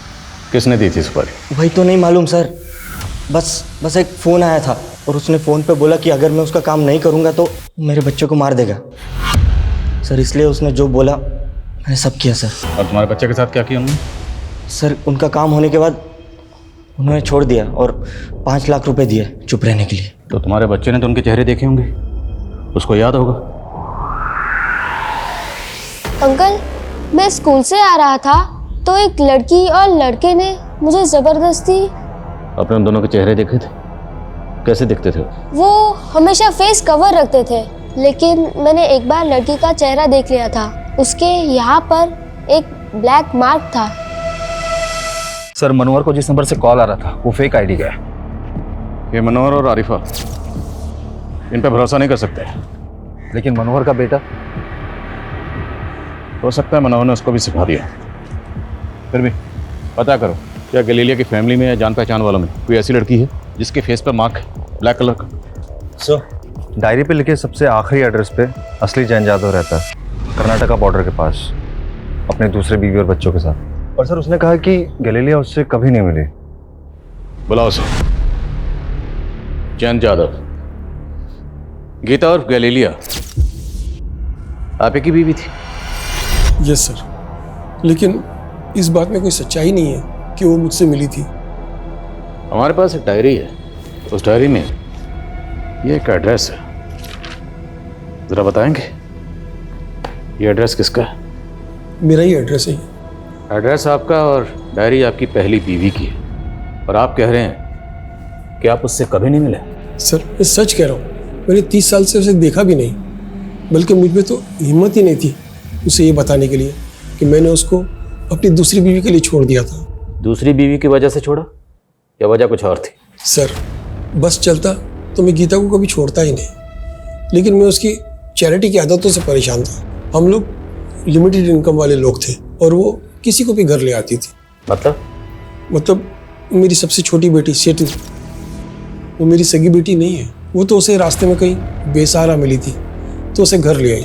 किसने दी थी सुपारी? वही तो नहीं मालूम सर। बस एक फ़ोन आया था और उसने फ़ोन पे बोला कि अगर मैं उसका काम नहीं करूँगा तो मेरे बच्चे को मार देगा। सर इसलिए उसने जो बोला मैंने सब किया सर। और तुम्हारे बच्चे के साथ क्या किया उन्होंने? सर उनका काम होने के बाद उन्होंने छोड़ दिया और 5 लाख रुपए दिए चुप रहने के लिए। तो तुम्हारे बच्चे ने तो उनके चेहरे देखे होंगे, उसको याद होगा। अंकल, मैं स्कूल से आ रहा था तो एक लड़की और लड़के ने मुझे जबरदस्ती। अपने उन दोनों के चेहरे देखे थे? कैसे दिखते थे? वो हमेशा फेस कवर रखते थे, लेकिन मैंने एक बार लड़की का चेहरा देख लिया था। उसके यहाँ पर एक ब्लैक मार्क था। सर मनोहर को जिस नंबर से कॉल आ रहा था वो फेक आईडी का है। ये मनोहर और आरिफा, इन पे भरोसा नहीं कर सकते। लेकिन मनोहर का बेटा, हो सकता है मनोहर ने उसको भी सिखा दिया। फिर भी पता करो, क्या गैलीलिया की फैमिली में या जान पहचान वालों में कोई ऐसी लड़की है जिसके फेस पर मार्क है ब्लैक कलर का? सर डायरी पे लिखे सबसे आखिरी एड्रेस पे असली जैन जादव रहता है, कर्नाटका बॉर्डर के पास, अपने दूसरे बीवी और बच्चों के साथ। और सर उसने कहा कि गैलीलिया उससे कभी नहीं मिली। बुलाओ उसे। जैन जादव, गीता और गैलीलिया आप ही की बीवी थी? यस सर, लेकिन इस बात में कोई सच्चाई नहीं है कि वो मुझसे मिली थी। हमारे पास एक डायरी है, उस डायरी में ये एक एड्रेस है, जरा बताएंगे ये एड्रेस किसका है? मेरा ही एड्रेस है। एड्रेस आपका और डायरी आपकी पहली बीवी की है, और आप कह रहे हैं कि आप उससे कभी नहीं मिले? सर मैं सच कह रहा हूँ, मैंने 30 साल से उसे देखा भी नहीं, बल्कि मुझ में तो हिम्मत ही नहीं थी उसे ये बताने के लिए कि मैंने उसको अपनी दूसरी बीवी के लिए छोड़ दिया था। दूसरी बीवी की वजह से छोड़ा या वजह कुछ और थी? सर बस चलता तो मैं गीता को कभी छोड़ता ही नहीं, लेकिन मैं उसकी चैरिटी की आदतों से परेशान था। हम लोग लिमिटेड इनकम वाले लोग थे और वो किसी को भी घर ले आती थी। मतलब मेरी सबसे छोटी बेटी सेतु, वो मेरी सगी बेटी नहीं है। वो तो उसे रास्ते में कहीं बेसहारा मिली थी तो उसे घर ले आई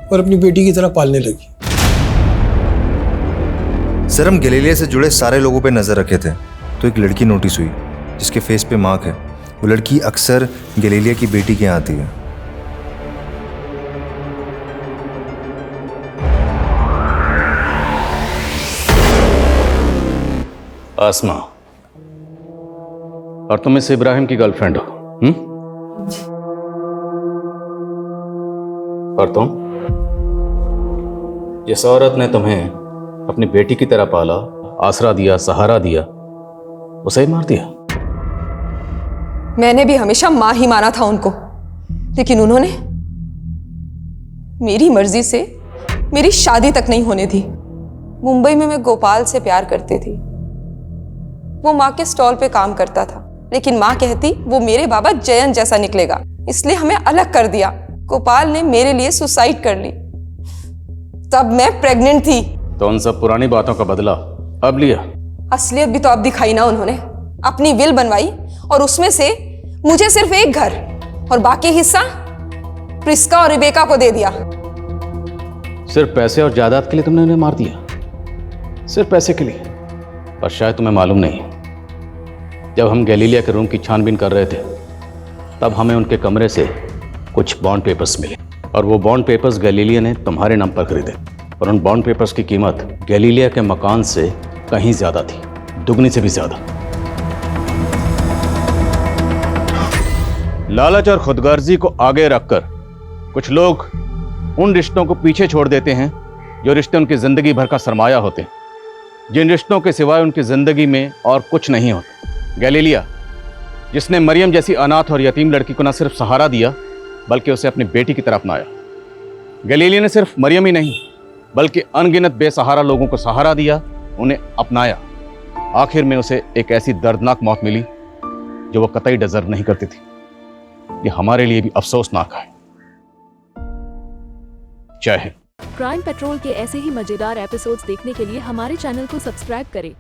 और अपनी बेटी की तरह पालने लगी। सर हम गैलीलिया से जुड़े सारे लोगों पे नजर रखे थे तो एक लड़की नोटिस हुई जिसके फेस पे मार्क है। वो लड़की अक्सर गैलीलिया की बेटी के यहाँ आती है। आसमा, और तुम इस इब्राहिम की गर्लफ्रेंड हो? और तुम, जिस औरत ने तुम्हें अपनी बेटी की तरह पाला, आसरा दिया, सहारा दिया, उसे ही मार दिया? मैंने भी हमेशा माँ ही माना था उनको, लेकिन उन्होंने मेरी मर्जी से मेरी शादी तक नहीं होने दी। मुंबई में मैं गोपाल से प्यार करती थी। वो माँ के स्टॉल पे काम करता था, लेकिन माँ कहती वो मेरे बाबा जयंत जैसा निकलेगा, इसलिए हमें अलग कर दिया। गोपाल ने मेरे लिए सुसाइड कर ली, तब मैं प्रेग्नेंट थी। तो उन सब पुरानी बातों का बदला अब लिया? असलियत भी तो अब दिखाई ना उन्होंने। अपनी विल बनवाई और उसमें से मुझे सिर्फ एक घर और बाकी हिस्सा प्रिस्का और रिबेका को दे दिया। सिर्फ पैसे और जायदाद के लिए तुमने उन्हें मार दिया? सिर्फ पैसे के लिए? और शायद तुम्हें मालूम नहीं, जब हम गैलीलिया के रूम की छानबीन कर रहे थे तब हमें उनके कमरे से कुछ बॉन्ड पेपर्स मिले, और वो बॉन्ड पेपर्स गैलीलिया ने तुम्हारे नाम पर खरीदे, और उन बॉन्ड पेपर्स की कीमत गैलीलिया के मकान से कहीं ज्यादा थी, दुगनी से भी ज्यादा। लालच और खुदगर्जी को आगे रखकर कुछ लोग उन रिश्तों को पीछे छोड़ देते हैं जो रिश्ते उनकी जिंदगी भर का सरमाया होते हैं, जिन रिश्तों के सिवाय उनकी जिंदगी में और कुछ नहीं होता। गैलीलिया, जिसने मरियम जैसी अनाथ और यतीम लड़की को न सिर्फ सहारा दिया बल्कि उसे अपनी बेटी की तरफ अपनाया। गैलीलिया ने सिर्फ मरियम ही नहीं बल्कि अनगिनत बेसहारा लोगों को सहारा दिया, उन्हें अपनाया। आखिर में उसे एक ऐसी दर्दनाक मौत मिली जो वो कतई डिजर्व नहीं करती थी। ये हमारे लिए भी अफसोसनाक है। जय हिंद। क्राइम पेट्रोल के ऐसे ही मजेदार एपिसोड्स देखने के लिए हमारे चैनल को सब्सक्राइब करें